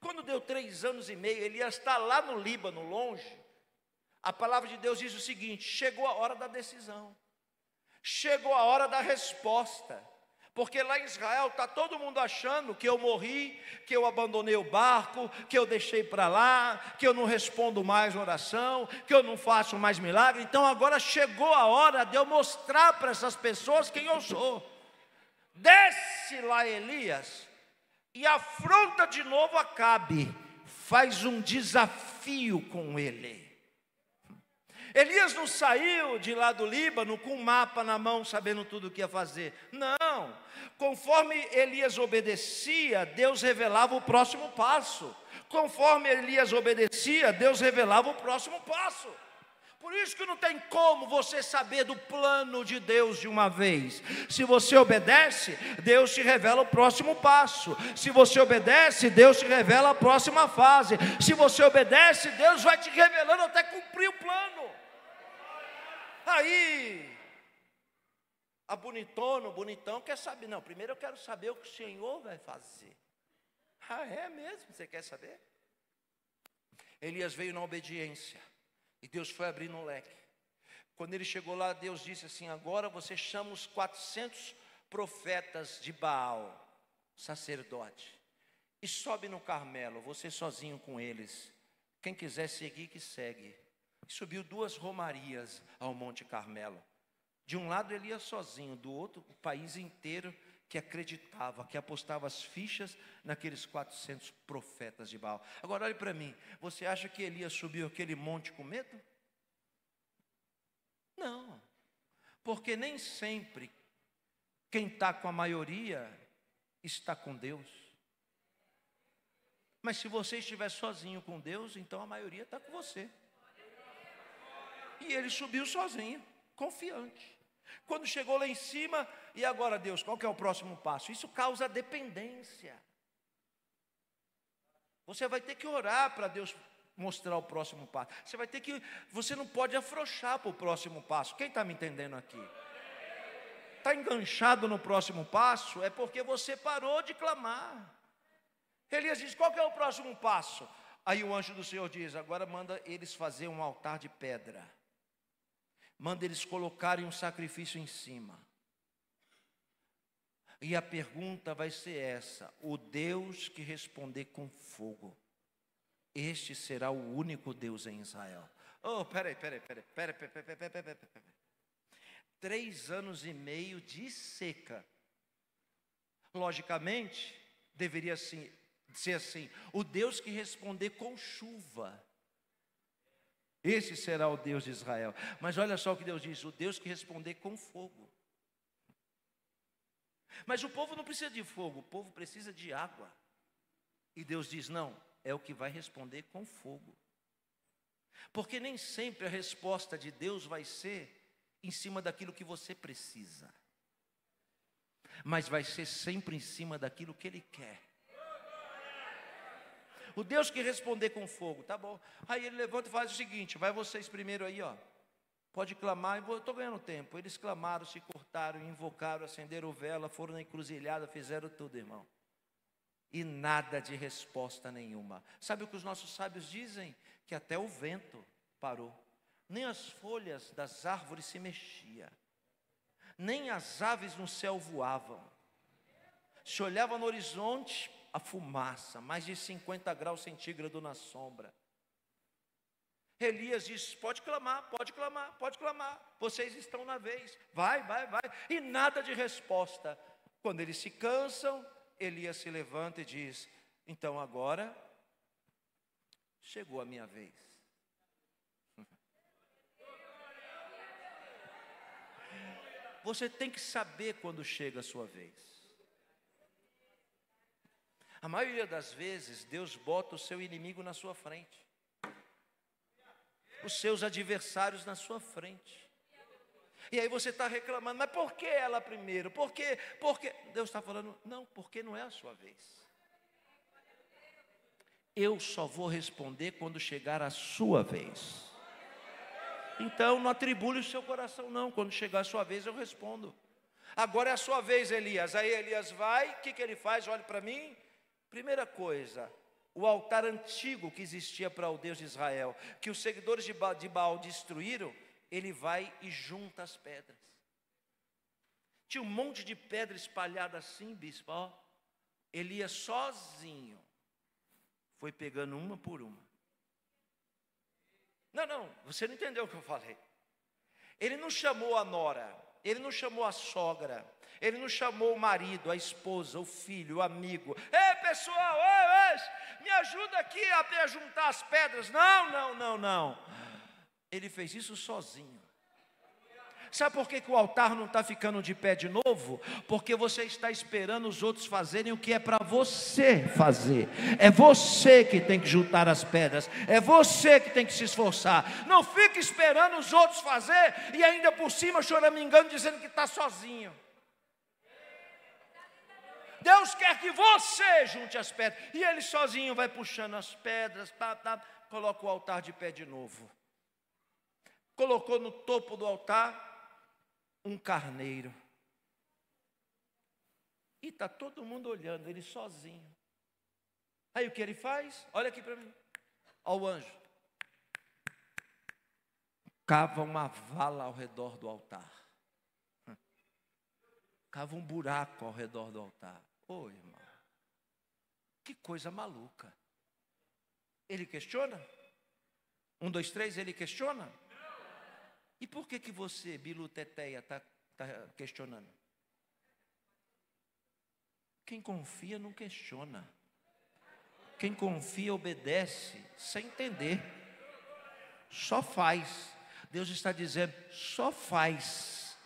Quando deu 3 anos e meio, Elias está lá no Líbano, longe. A palavra de Deus diz o seguinte: chegou a hora da decisão. Chegou a hora da resposta. Porque lá em Israel está todo mundo achando que eu morri, que eu abandonei o barco, que eu deixei para lá, que eu não respondo mais oração, que eu não faço mais milagre. Então agora chegou a hora de eu mostrar para essas pessoas quem eu sou. Desce lá Elias e afronta de novo Acabe, faz um desafio com ele. Elias não saiu de lá do Líbano com um mapa na mão, sabendo tudo o que ia fazer. Não, conforme Elias obedecia, Deus revelava o próximo passo. Conforme Elias obedecia, Deus revelava o próximo passo. Por isso que não tem como você saber do plano de Deus de uma vez. Se você obedece, Deus te revela o próximo passo. Se você obedece, Deus te revela a próxima fase. Se você obedece, Deus vai te revelando até cumprir o plano. Aí, a bonitona, o bonitão quer saber. Não, primeiro eu quero saber o que o Senhor vai fazer. Ah, é mesmo? Você quer saber? Elias veio na obediência, e Deus foi abrindo um leque. Quando ele chegou lá, Deus disse assim: agora você chama os 400 profetas de Baal, sacerdote, e sobe no Carmelo, você sozinho com eles. Quem quiser seguir, que segue. E subiu 2 romarias ao Monte Carmelo. De um lado ele ia sozinho, do outro o país inteiro que acreditava, que apostava as fichas naqueles 400 profetas de Baal. Agora olhe para mim, você acha que Elias subiu aquele monte com medo? Não, porque nem sempre quem está com a maioria está com Deus. Mas se você estiver sozinho com Deus, então a maioria está com você. E ele subiu sozinho, confiante. Quando chegou lá em cima, e agora Deus, qual que é o próximo passo? Isso causa dependência. Você vai ter que orar para Deus mostrar o próximo passo. Você não pode afrouxar para o próximo passo. Quem está me entendendo aqui? Está enganchado no próximo passo, é porque você parou de clamar. Elias diz: qual que é o próximo passo? Aí o anjo do Senhor diz: agora manda eles fazer um altar de pedra. Manda eles colocarem um sacrifício em cima. E a pergunta vai ser essa: o Deus que responder com fogo, este será o único Deus em Israel. Oh, peraí. 3 anos e meio de seca. Logicamente, deveria ser assim: o Deus que responder com chuva, esse será o Deus de Israel. Mas olha só o que Deus diz: o Deus que responder com fogo. Mas o povo não precisa de fogo, o povo precisa de água. E Deus diz: não, é o que vai responder com fogo. Porque nem sempre a resposta de Deus vai ser em cima daquilo que você precisa, mas vai ser sempre em cima daquilo que Ele quer. O Deus que responder com fogo, tá bom. Aí ele levanta e faz o seguinte: vai vocês primeiro aí, ó. Pode clamar, eu estou ganhando tempo. Eles clamaram, se cortaram, invocaram, acenderam vela, foram na encruzilhada, fizeram tudo, irmão. E nada de resposta nenhuma. Sabe o que os nossos sábios dizem? Que até o vento parou. Nem as folhas das árvores se mexiam. Nem as aves no céu voavam. Se olhava no horizonte, a fumaça, mais de 50 graus centígrados na sombra. Elias diz: pode clamar, vocês estão na vez, vai, e nada de resposta. Quando eles se cansam, Elias se levanta e diz: então agora chegou a minha vez. Você tem que saber quando chega a sua vez. A maioria das vezes, Deus bota o seu inimigo na sua frente, os seus adversários na sua frente. E aí você está reclamando: mas por que ela primeiro? Por quê? Deus está falando: não, porque não é a sua vez. Eu só vou responder quando chegar a sua vez. Então não atribule o seu coração não. Quando chegar a sua vez eu respondo. Agora é a sua vez, Elias. Aí Elias vai, o que ele faz? Olhe para mim. Primeira coisa, o altar antigo que existia para o Deus de Israel, que os seguidores de Baal destruíram, ele vai e junta as pedras. Tinha um monte de pedra espalhada assim, bispo, ó. Elias sozinho foi pegando uma por uma. Não, você não entendeu o que eu falei. Ele não chamou a nora, ele não chamou a sogra, ele não chamou o marido, a esposa, o filho, o amigo. Ei, pessoal, me ajuda aqui a juntar as pedras. Não. Ele fez isso sozinho. Sabe por que o altar não está ficando de pé de novo? Porque você está esperando os outros fazerem o que é para você fazer. É você que tem que juntar as pedras. É você que tem que se esforçar. Não fique esperando os outros fazer e ainda por cima choramingando, dizendo que está sozinho. Deus quer que você junte as pedras. E ele sozinho vai puxando as pedras, coloca o altar de pé de novo. Colocou no topo do altar um carneiro. E está todo mundo olhando, ele sozinho. Aí o que ele faz? Olha aqui para mim. ao anjo: cava uma vala ao redor do altar. Cava um buraco ao redor do altar. Ô, irmão, que coisa maluca. Ele questiona? 1, 2, 3, ele questiona? E por que você, Bilu Teteia, está questionando? Quem confia não questiona. Quem confia obedece sem entender. Só faz. Deus está dizendo, só faz.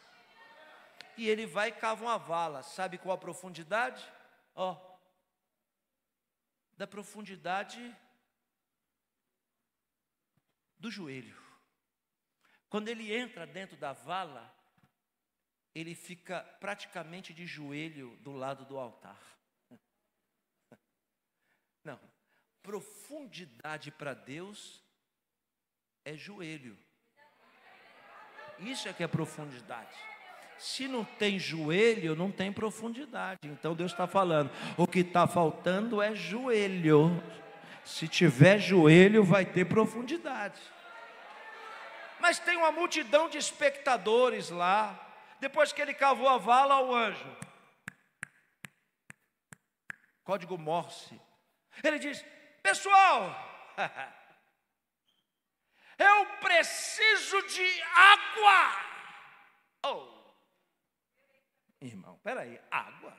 E ele vai e cava uma vala. Sabe qual a profundidade? Da profundidade do joelho. Quando ele entra dentro da vala, ele fica praticamente de joelho do lado do altar. Não, profundidade para Deus é joelho. Isso é que é profundidade. Se não tem joelho, não tem profundidade. Então Deus está falando, o que está faltando é joelho. Se tiver joelho, vai ter profundidade. Mas tem uma multidão de espectadores lá. Depois que ele cavou a vala, ao anjo, código Morse, ele diz: pessoal, eu preciso de água. Irmão, peraí, água?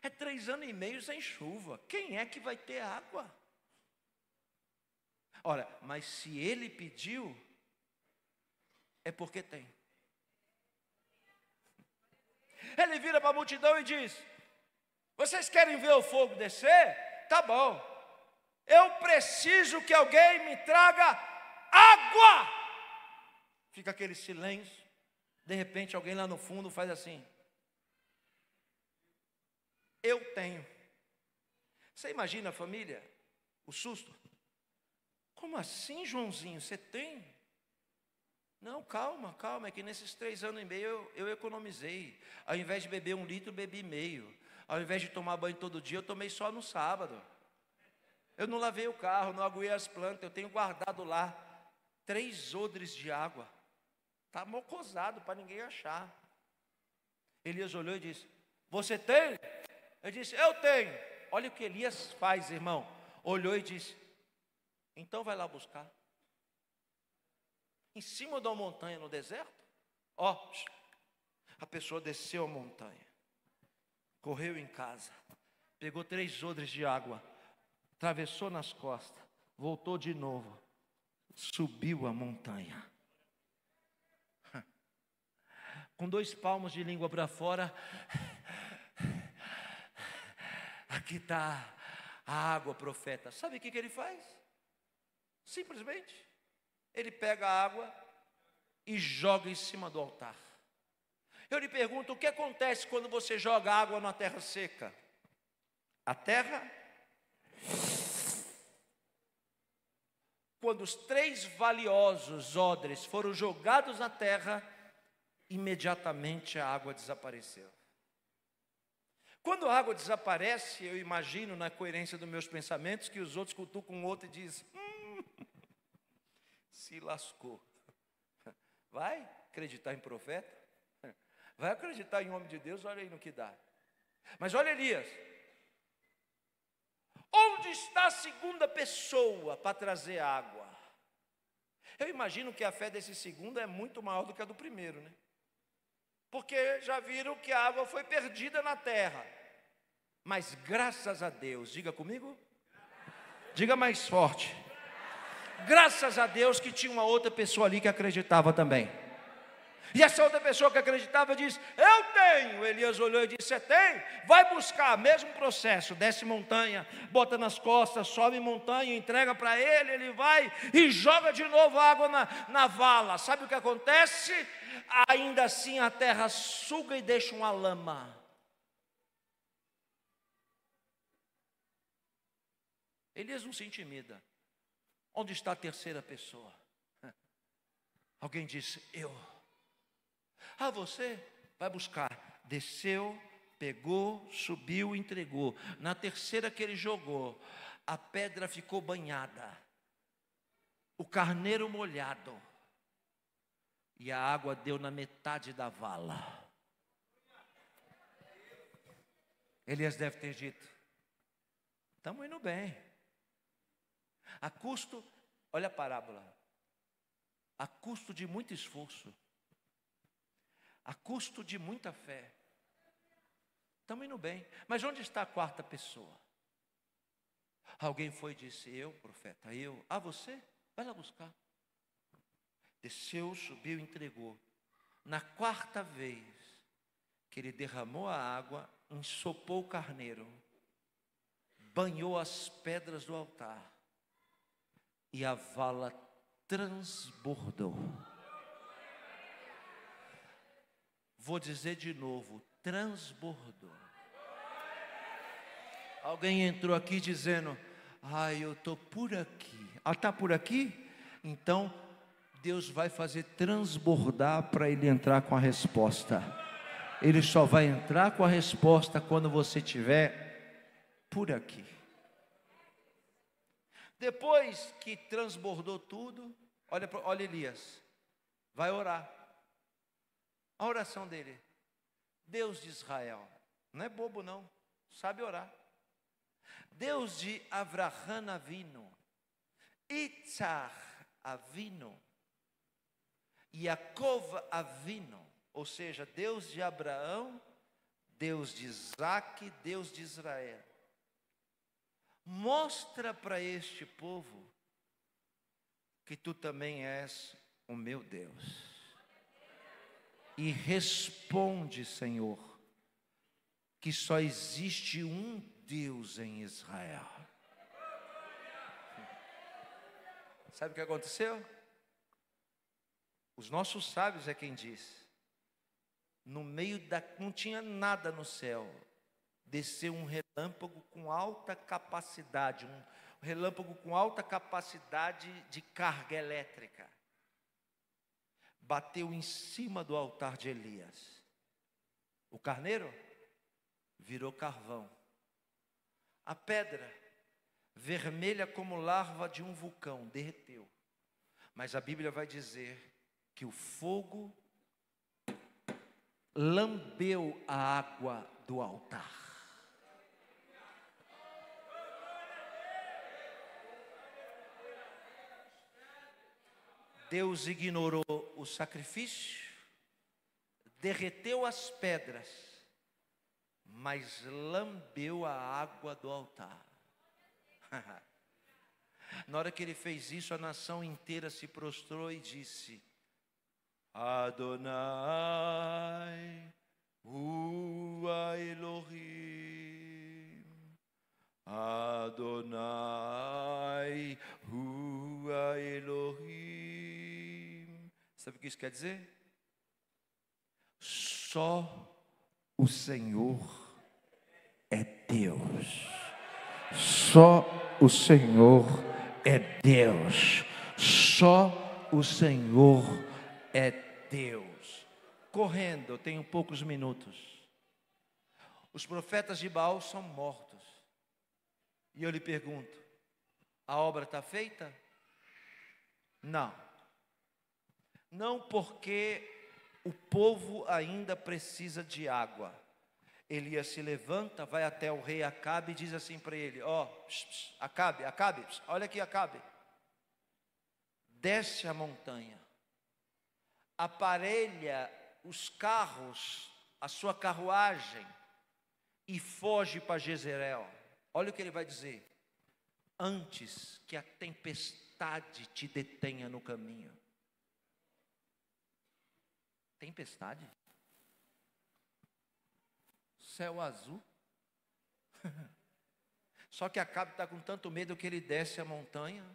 É 3 anos e meio sem chuva. Quem é que vai ter água? Ora, mas se ele pediu, é porque tem. Ele vira para a multidão e diz: vocês querem ver o fogo descer? Tá bom. Eu preciso que alguém me traga água. Fica aquele silêncio. De repente alguém lá no fundo faz assim: eu tenho. Você imagina a família? O susto. Como assim, Joãozinho? Você tem? Não, calma, é que nesses 3 anos e meio eu economizei. Ao invés de beber 1 litro, bebi meio. Ao invés de tomar banho todo dia, eu tomei só no sábado. Eu não lavei o carro, não aguei as plantas, eu tenho guardado lá 3 odres de água. Está mocosado para ninguém achar. Elias olhou e disse: você tem? Eu disse: eu tenho. Olha o que Elias faz, irmão. Olhou e disse: então vai lá buscar. Em cima de uma montanha no deserto, a pessoa desceu a montanha, correu em casa, pegou 3 odres de água, atravessou nas costas, voltou de novo, subiu a montanha, com 2 palmos de língua para fora. Aqui está a água, profeta. Sabe o que ele faz? Simplesmente ele pega a água e joga em cima do altar. Eu lhe pergunto, o que acontece quando você joga água na terra seca? A terra, quando os 3 valiosos odres foram jogados na terra, imediatamente a água desapareceu. Quando a água desaparece, eu imagino, na coerência dos meus pensamentos, que os outros cutucam um outro e dizem: se lascou. Vai acreditar em profeta? Vai acreditar em homem de Deus? Olha aí no que dá. Mas olha Elias, onde está a segunda pessoa para trazer água? Eu imagino que a fé desse segundo é muito maior do que a do primeiro, né? Porque já viram que a água foi perdida na terra. Mas graças a Deus, diga comigo, diga mais forte, graças a Deus que tinha uma outra pessoa ali que acreditava também. E essa outra pessoa que acreditava disse: eu tenho. Elias olhou e disse: você tem? Vai buscar, mesmo processo, desce montanha, bota nas costas, sobe montanha, entrega para ele, ele vai e joga de novo água na vala. Sabe o que acontece? Ainda assim a terra suga e deixa uma lama. Elias não se intimida. Onde está a terceira pessoa? Alguém disse: eu. Você vai buscar. Desceu, pegou, subiu, entregou. Na terceira que ele jogou, a pedra ficou banhada. o carneiro molhado, e a água deu na metade da vala. Elias deve ter dito: estamos indo bem. A custo, olha a parábola, a custo de muito esforço, a custo de muita fé, estamos indo bem. Mas onde está a quarta pessoa? Alguém foi e disse: eu, profeta, eu. Ah, você? Vai lá buscar. Desceu, subiu e entregou. Na quarta vez que ele derramou a água, ensopou o carneiro, banhou as pedras do altar, e a vala transbordou. Vou dizer de novo: transbordou. Alguém entrou aqui dizendo: eu estou por aqui. Está por aqui? Então Deus vai fazer transbordar para ele entrar com a resposta. Ele só vai entrar com a resposta quando você estiver por aqui. Depois que transbordou tudo, olha Elias, vai orar. A oração dele: Deus de Israel, não é bobo não, sabe orar. Deus de Avraham Avinu, Itzhak Avinu, Yaakov Avinu, ou seja, Deus de Abraão, Deus de Isaac, Deus de Israel. Mostra para este povo que tu também és o meu Deus. E responde, Senhor, que só existe um Deus em Israel. Sabe o que aconteceu? Os nossos sábios é quem diz: no meio não tinha nada no céu, desceu um relâmpago com alta capacidade, um relâmpago com alta capacidade de carga elétrica, bateu em cima do altar de Elias. O carneiro virou carvão, a pedra, vermelha como larva de um vulcão, derreteu. Mas a Bíblia vai dizer que o fogo lambeu a água do altar. Deus ignorou o sacrifício, derreteu as pedras, mas lambeu a água do altar. Na hora que ele fez isso, a nação inteira se prostrou e disse: Adonai, Hua Elohim, Adonai, Hua Elohim. Sabe o que isso quer dizer? Só o Senhor é Deus. Só o Senhor é Deus. Só o Senhor é Deus. Correndo, eu tenho poucos minutos. Os profetas de Baal são mortos. E eu lhe pergunto: a obra está feita? Não. Não, porque o povo ainda precisa de água. Elias se levanta, vai até o rei Acabe e diz assim para ele: Acabe, olha aqui, Acabe. Desce a montanha, aparelha os carros, a sua carruagem, e foge para Jezreel. Olha o que ele vai dizer: antes que a tempestade te detenha no caminho. Tempestade? Céu azul? Só que Acabe está com tanto medo que ele desce a montanha,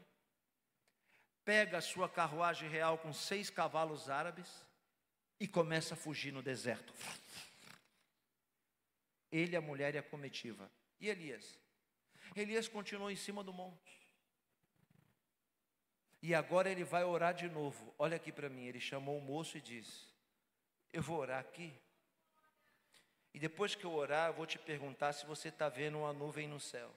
pega a sua carruagem real com 6 cavalos árabes e começa a fugir no deserto. Ele, a mulher e a comitiva. E Elias? Elias continuou em cima do monte. E agora ele vai orar de novo. Olha aqui para mim, ele chamou o moço e disse: eu vou orar aqui. E depois que eu orar, eu vou te perguntar se você está vendo uma nuvem no céu.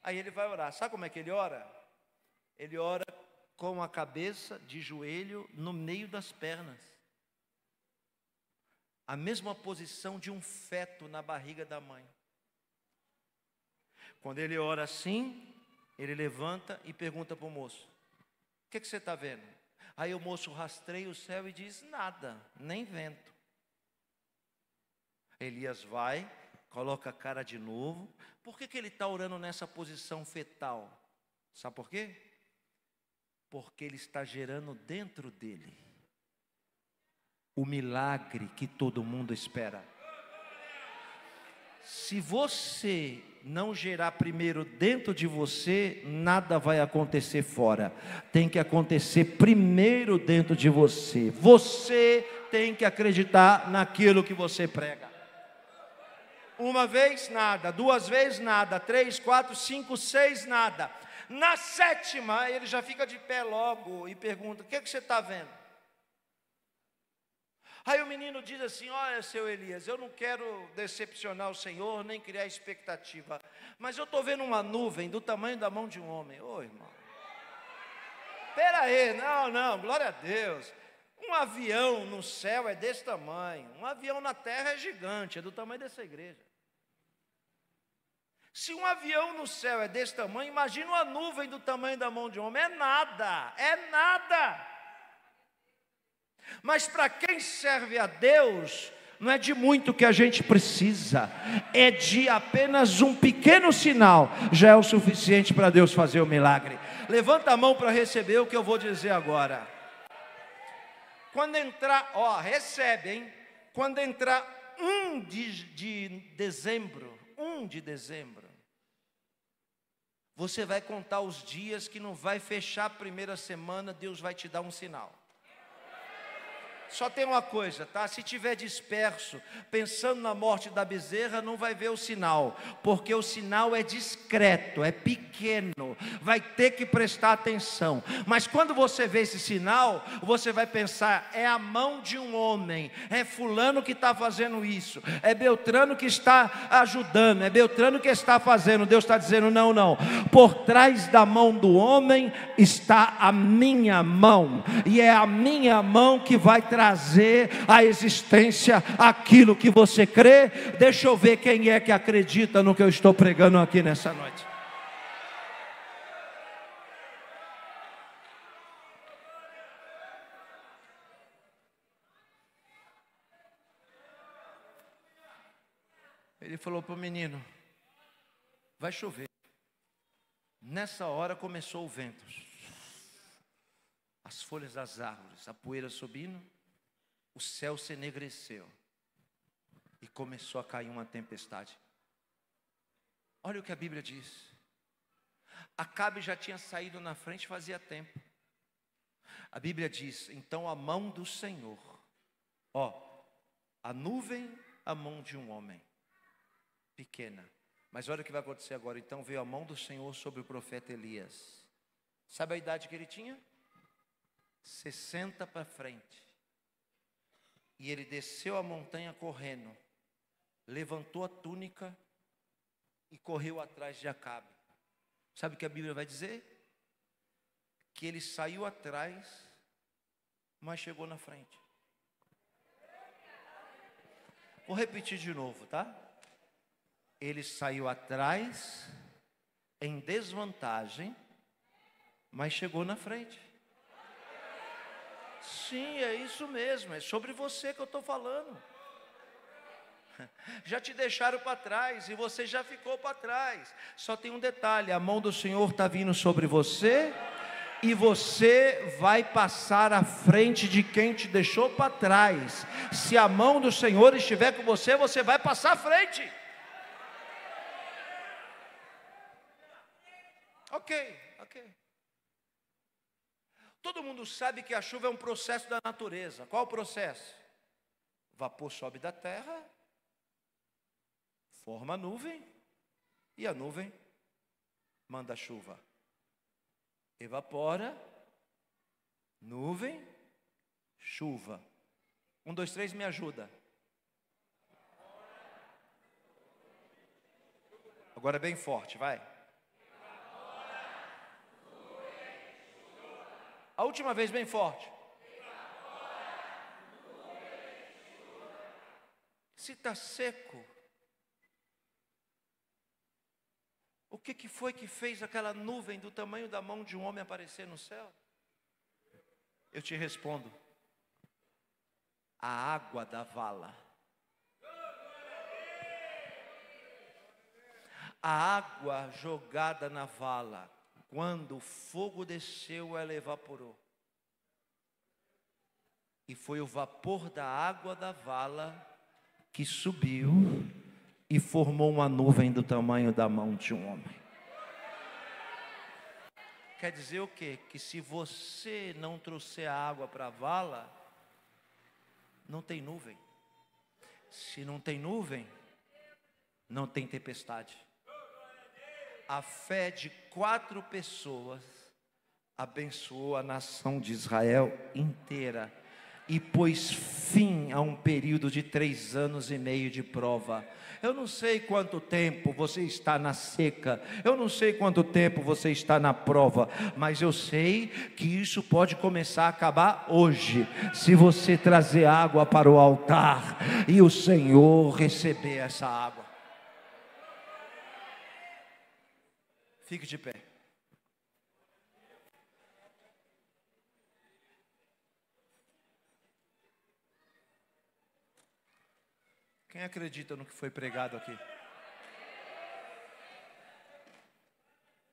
Aí ele vai orar. Sabe como é que ele ora? Ele ora com a cabeça de joelho no meio das pernas. A mesma posição de um feto na barriga da mãe. Quando ele ora assim, ele levanta e pergunta para o moço: o que você está vendo? Aí o moço rastreia o céu e diz: nada, nem vento. Elias vai, coloca a cara de novo. Por que ele está orando nessa posição fetal? Sabe por quê? Porque ele está gerando dentro dele o milagre que todo mundo espera. Se você não gerar primeiro dentro de você, nada vai acontecer fora. Tem que acontecer primeiro dentro de você. Você tem que acreditar naquilo que você prega. Uma vez nada, duas vezes nada, 3, 4, 5, 6 nada. Na 7ª ele já fica de pé logo e pergunta: o que você está vendo? Aí o menino diz assim: olha, seu Elias, eu não quero decepcionar o Senhor, nem criar expectativa, mas eu estou vendo uma nuvem do tamanho da mão de um homem. Ô irmão, espera aí, não, glória a Deus. Um avião no céu é desse tamanho, um avião na terra é gigante, é do tamanho dessa igreja. Se um avião no céu é desse tamanho, imagina uma nuvem do tamanho da mão de um homem. É nada, é nada. Mas para quem serve a Deus, não é de muito que a gente precisa, é de apenas um pequeno sinal, já é o suficiente para Deus fazer o milagre. Levanta a mão para receber o que eu vou dizer agora. Quando entrar, recebe, hein? Quando entrar 1 de dezembro, você vai contar os dias que não vai fechar a primeira semana, Deus vai te dar um sinal. Só tem uma coisa, tá? Se tiver disperso, pensando na morte da bezerra, não vai ver o sinal, porque o sinal é discreto, é pequeno, vai ter que prestar atenção. Mas quando você vê esse sinal, você vai pensar: é a mão de um homem, é fulano que está fazendo isso, é Beltrano que está ajudando, é Beltrano que está fazendo. Deus está dizendo: não, por trás da mão do homem está a minha mão, e é a minha mão que vai trazer à existência aquilo que você crê. Deixa eu ver quem é que acredita no que eu estou pregando aqui nessa noite. Ele falou para o menino: vai chover. Nessa hora começou o vento, as folhas das árvores, a poeira subindo, o céu se enegreceu e começou a cair uma tempestade. Olha o que a Bíblia diz. Acabe já tinha saído na frente fazia tempo. A Bíblia diz: então a mão do Senhor, a nuvem, a mão de um homem, pequena. Mas olha o que vai acontecer agora. Então veio a mão do Senhor sobre o profeta Elias. Sabe a idade que ele tinha? 60 para frente. E ele desceu a montanha correndo, levantou a túnica e correu atrás de Acabe. Sabe o que a Bíblia vai dizer? Que ele saiu atrás, mas chegou na frente. Vou repetir de novo, tá? Ele saiu atrás, em desvantagem, mas chegou na frente. Sim, é isso mesmo, é sobre você que eu estou falando. Já te deixaram para trás e você já ficou para trás. Só tem um detalhe: a mão do Senhor está vindo sobre você e você vai passar à frente de quem te deixou para trás. Se a mão do Senhor estiver com você, você vai passar à frente. Ok. Todo mundo sabe que a chuva é um processo da natureza. Qual o processo? O vapor sobe da terra, forma a nuvem, e a nuvem manda a chuva. Evapora, nuvem, chuva. 1, 2, 3, me ajuda. Agora bem forte, vai. A última vez, bem forte. Se está seco, o que foi que fez aquela nuvem do tamanho da mão de um homem aparecer no céu? Eu te respondo: a água da vala. A água jogada na vala, quando o fogo desceu, ela evaporou. E foi o vapor da água da vala que subiu e formou uma nuvem do tamanho da mão de um homem. Quer dizer o quê? Que se você não trouxer a água para a vala, não tem nuvem. Se não tem nuvem, não tem tempestade. A fé de 4 pessoas abençoou a nação de Israel inteira e pôs fim a um período de 3 anos e meio de prova. Eu não sei quanto tempo você está na seca, eu não sei quanto tempo você está na prova, mas eu sei que isso pode começar a acabar hoje, se você trazer água para o altar e o Senhor receber essa água. Fique de pé. Quem acredita no que foi pregado aqui?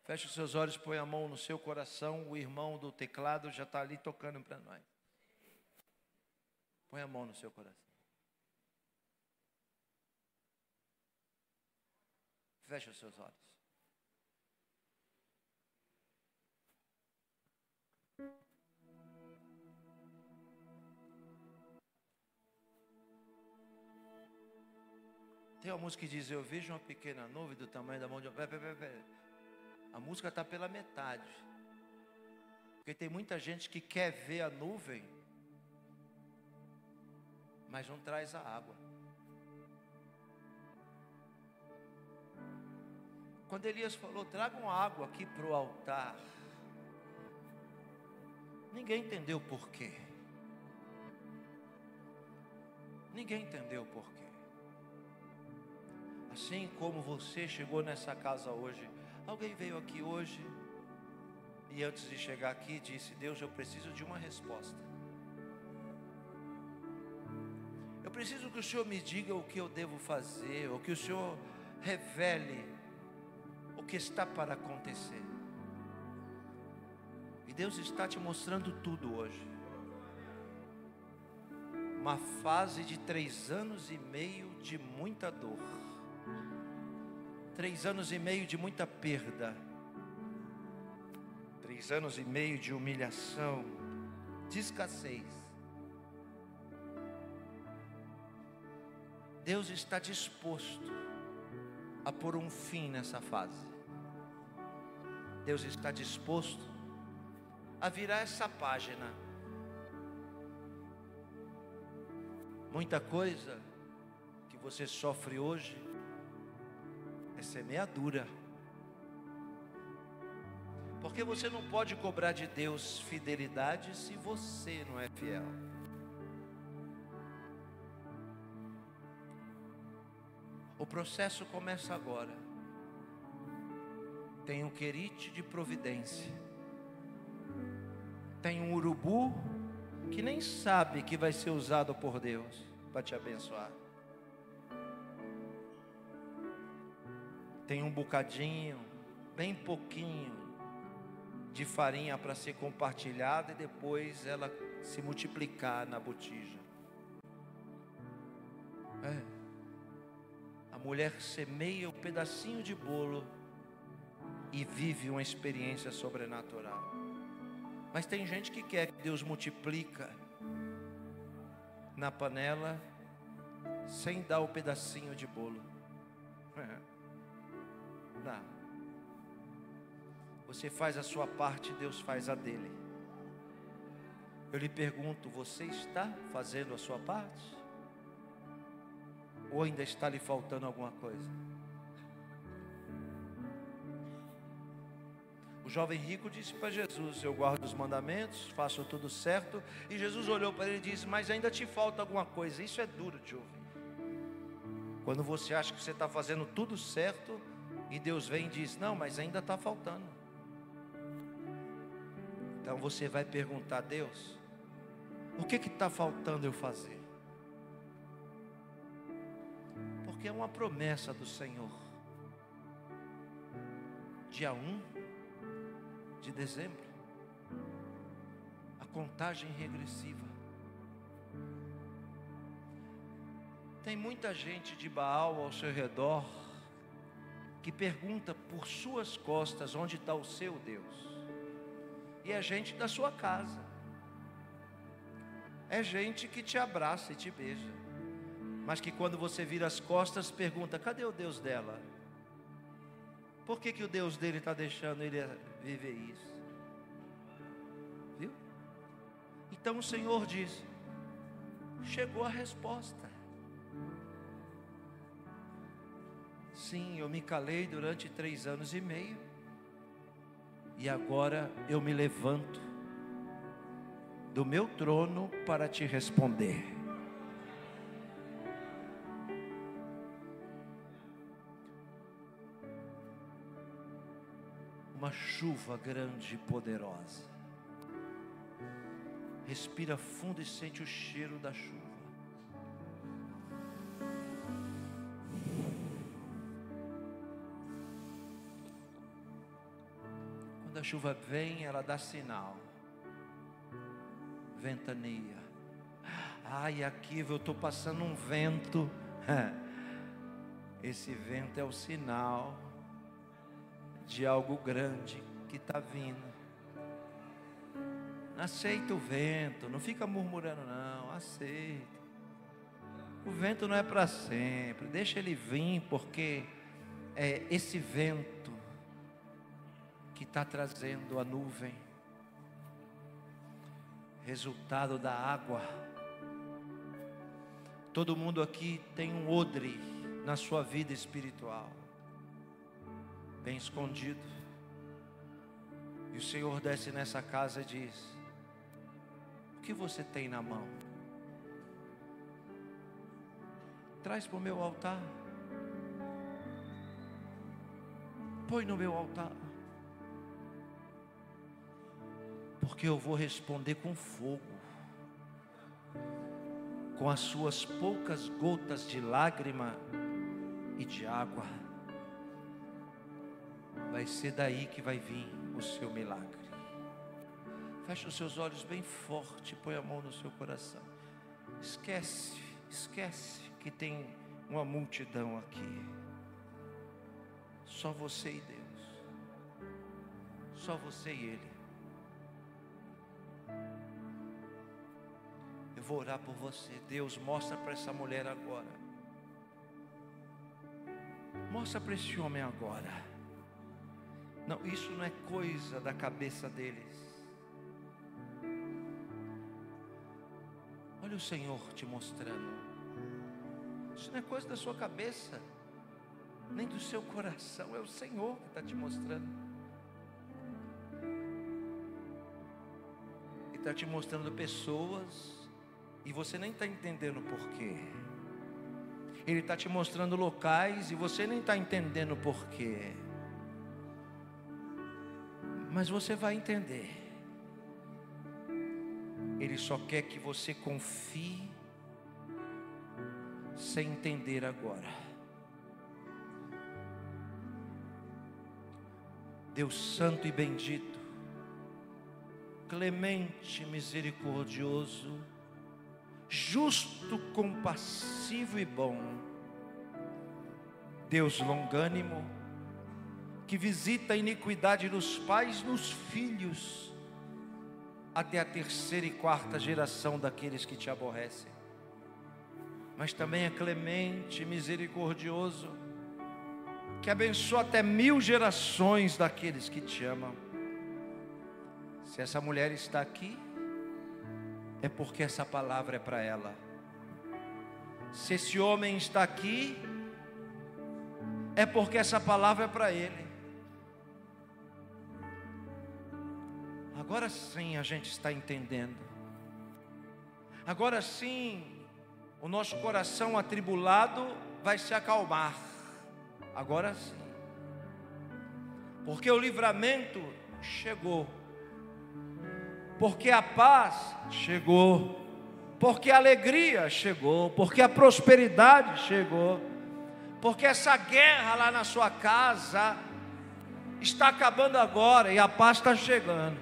Feche os seus olhos, põe a mão no seu coração. O irmão do teclado já está ali tocando para nós. Põe a mão no seu coração. Feche os seus olhos. Tem uma música que diz: eu vejo uma pequena nuvem do tamanho da mão de... A música está pela metade. Porque tem muita gente que quer ver a nuvem, mas não traz a água. Quando Elias falou: tragam água aqui para o altar, ninguém entendeu por quê. Ninguém entendeu por quê. Assim como você chegou nessa casa hoje, alguém veio aqui hoje e antes de chegar aqui disse: Deus, eu preciso de uma resposta. Eu preciso que o Senhor me diga o que eu devo fazer, ou que o Senhor revele o que está para acontecer. E Deus está te mostrando tudo hoje. Uma fase de 3 anos e meio de muita dor. 3 anos e meio de muita perda. 3 anos e meio de humilhação, de escassez. Deus está disposto a pôr um fim nessa fase. Deus está disposto a virar essa página. Muita coisa que você sofre hoje é semeadura. Porque você não pode cobrar de Deus fidelidade se você não é fiel. O processo começa agora. Tem um querite de providência. Tem um urubu que nem sabe que vai ser usado por Deus para te abençoar. Tem um bocadinho, bem pouquinho, de farinha para ser compartilhada e depois ela se multiplicar na botija. A mulher semeia um pedacinho de bolo e vive uma experiência sobrenatural. Mas tem gente que quer que Deus multiplica na panela sem dar o pedacinho de bolo. Não. Você faz a sua parte, Deus faz a dele. Eu lhe pergunto: você está fazendo a sua parte? Ou ainda está lhe faltando alguma coisa? O jovem rico disse para Jesus: eu guardo os mandamentos, faço tudo certo. E Jesus olhou para ele e disse: mas ainda te falta alguma coisa. Isso é duro de ouvir. Quando você acha que você está fazendo tudo certo, e Deus vem e diz: não, mas ainda está faltando. Então você vai perguntar a Deus: o que está faltando eu fazer? Porque é uma promessa do Senhor. Dia 1 de dezembro, a contagem regressiva. Tem muita gente de Baal ao seu redor que pergunta por suas costas onde está o seu Deus. E é gente da sua casa, é gente que te abraça e te beija, mas que quando você vira as costas pergunta: cadê o Deus dela? Por que o Deus dele está deixando ele viver isso? Viu? Então o Senhor diz: chegou a resposta. Sim, eu me calei durante 3 anos e meio, e agora eu me levanto do meu trono para te responder. Uma chuva grande e poderosa. Respira fundo e sente o cheiro da chuva. Quando a chuva vem, ela dá sinal. Ventania. Ai, aqui eu estou passando um vento. Esse vento é o sinal de algo grande que está vindo. Aceita o vento, não fica murmurando não, aceita. O vento não é para sempre, deixa ele vir, porque é esse vento que está trazendo a nuvem, resultado da água. Todo mundo aqui tem um odre na sua vida espiritual, bem escondido. E o Senhor desce nessa casa e diz: o que você tem na mão? Traz para o meu altar. Põe no meu altar. Porque eu vou responder com fogo, com as suas poucas gotas de lágrima e de água. Vai ser daí que vai vir o seu milagre. Feche os seus olhos bem forte, põe a mão no seu coração. Esquece que tem uma multidão aqui. Só você e Deus. Só você e Ele. Eu vou orar por você. Deus, mostra para essa mulher agora. Mostra para esse homem agora. Não, isso não é coisa da cabeça deles. Olha o Senhor te mostrando. Isso não é coisa da sua cabeça, nem do seu coração. É o Senhor que está te mostrando. Ele está te mostrando pessoas e você nem está entendendo porquê. Ele está te mostrando locais e você nem está entendendo porquê. Mas você vai entender. Ele só quer que você confie sem entender agora. Deus santo e bendito, clemente, misericordioso, justo, compassivo e bom, Deus longânimo, que visita a iniquidade dos pais nos filhos, até a 3ª e 4ª geração daqueles que te aborrecem. Mas também é clemente, misericordioso, que abençoa até 1000 gerações daqueles que te amam. Se essa mulher está aqui, é porque essa palavra é para ela. Se esse homem está aqui, é porque essa palavra é para ele. Agora sim a gente está entendendo. Agora sim o nosso coração atribulado vai se acalmar. Agora sim. Porque o livramento chegou. Porque a paz chegou. Porque a alegria chegou. Porque a prosperidade chegou. Porque essa guerra lá na sua casa está acabando agora e a paz está chegando.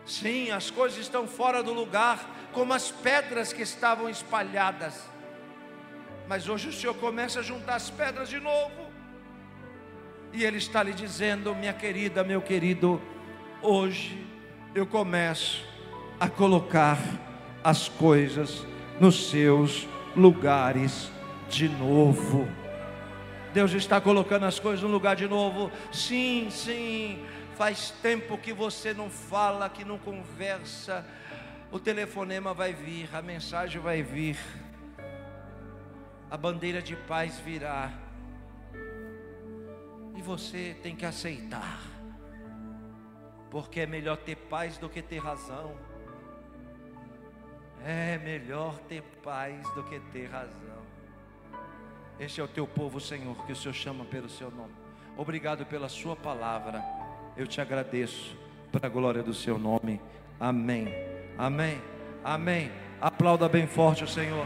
Sim, as coisas estão fora do lugar, como as pedras que estavam espalhadas. Mas hoje o Senhor começa a juntar as pedras de novo. E Ele está lhe dizendo: minha querida, meu querido, hoje eu começo a colocar as coisas nos seus lugares de novo. Deus está colocando as coisas no lugar de novo. Sim, sim. Faz tempo que você não fala, que não conversa. O telefonema vai vir, a mensagem vai vir, a bandeira de paz virá. E você tem que aceitar, porque é melhor ter paz do que ter razão. É melhor ter paz do que ter razão. Esse é o teu povo, Senhor, que o Senhor chama pelo seu nome. Obrigado pela sua palavra. Eu te agradeço para a glória do seu nome. Amém. Amém. Amém. Aplauda bem forte o Senhor.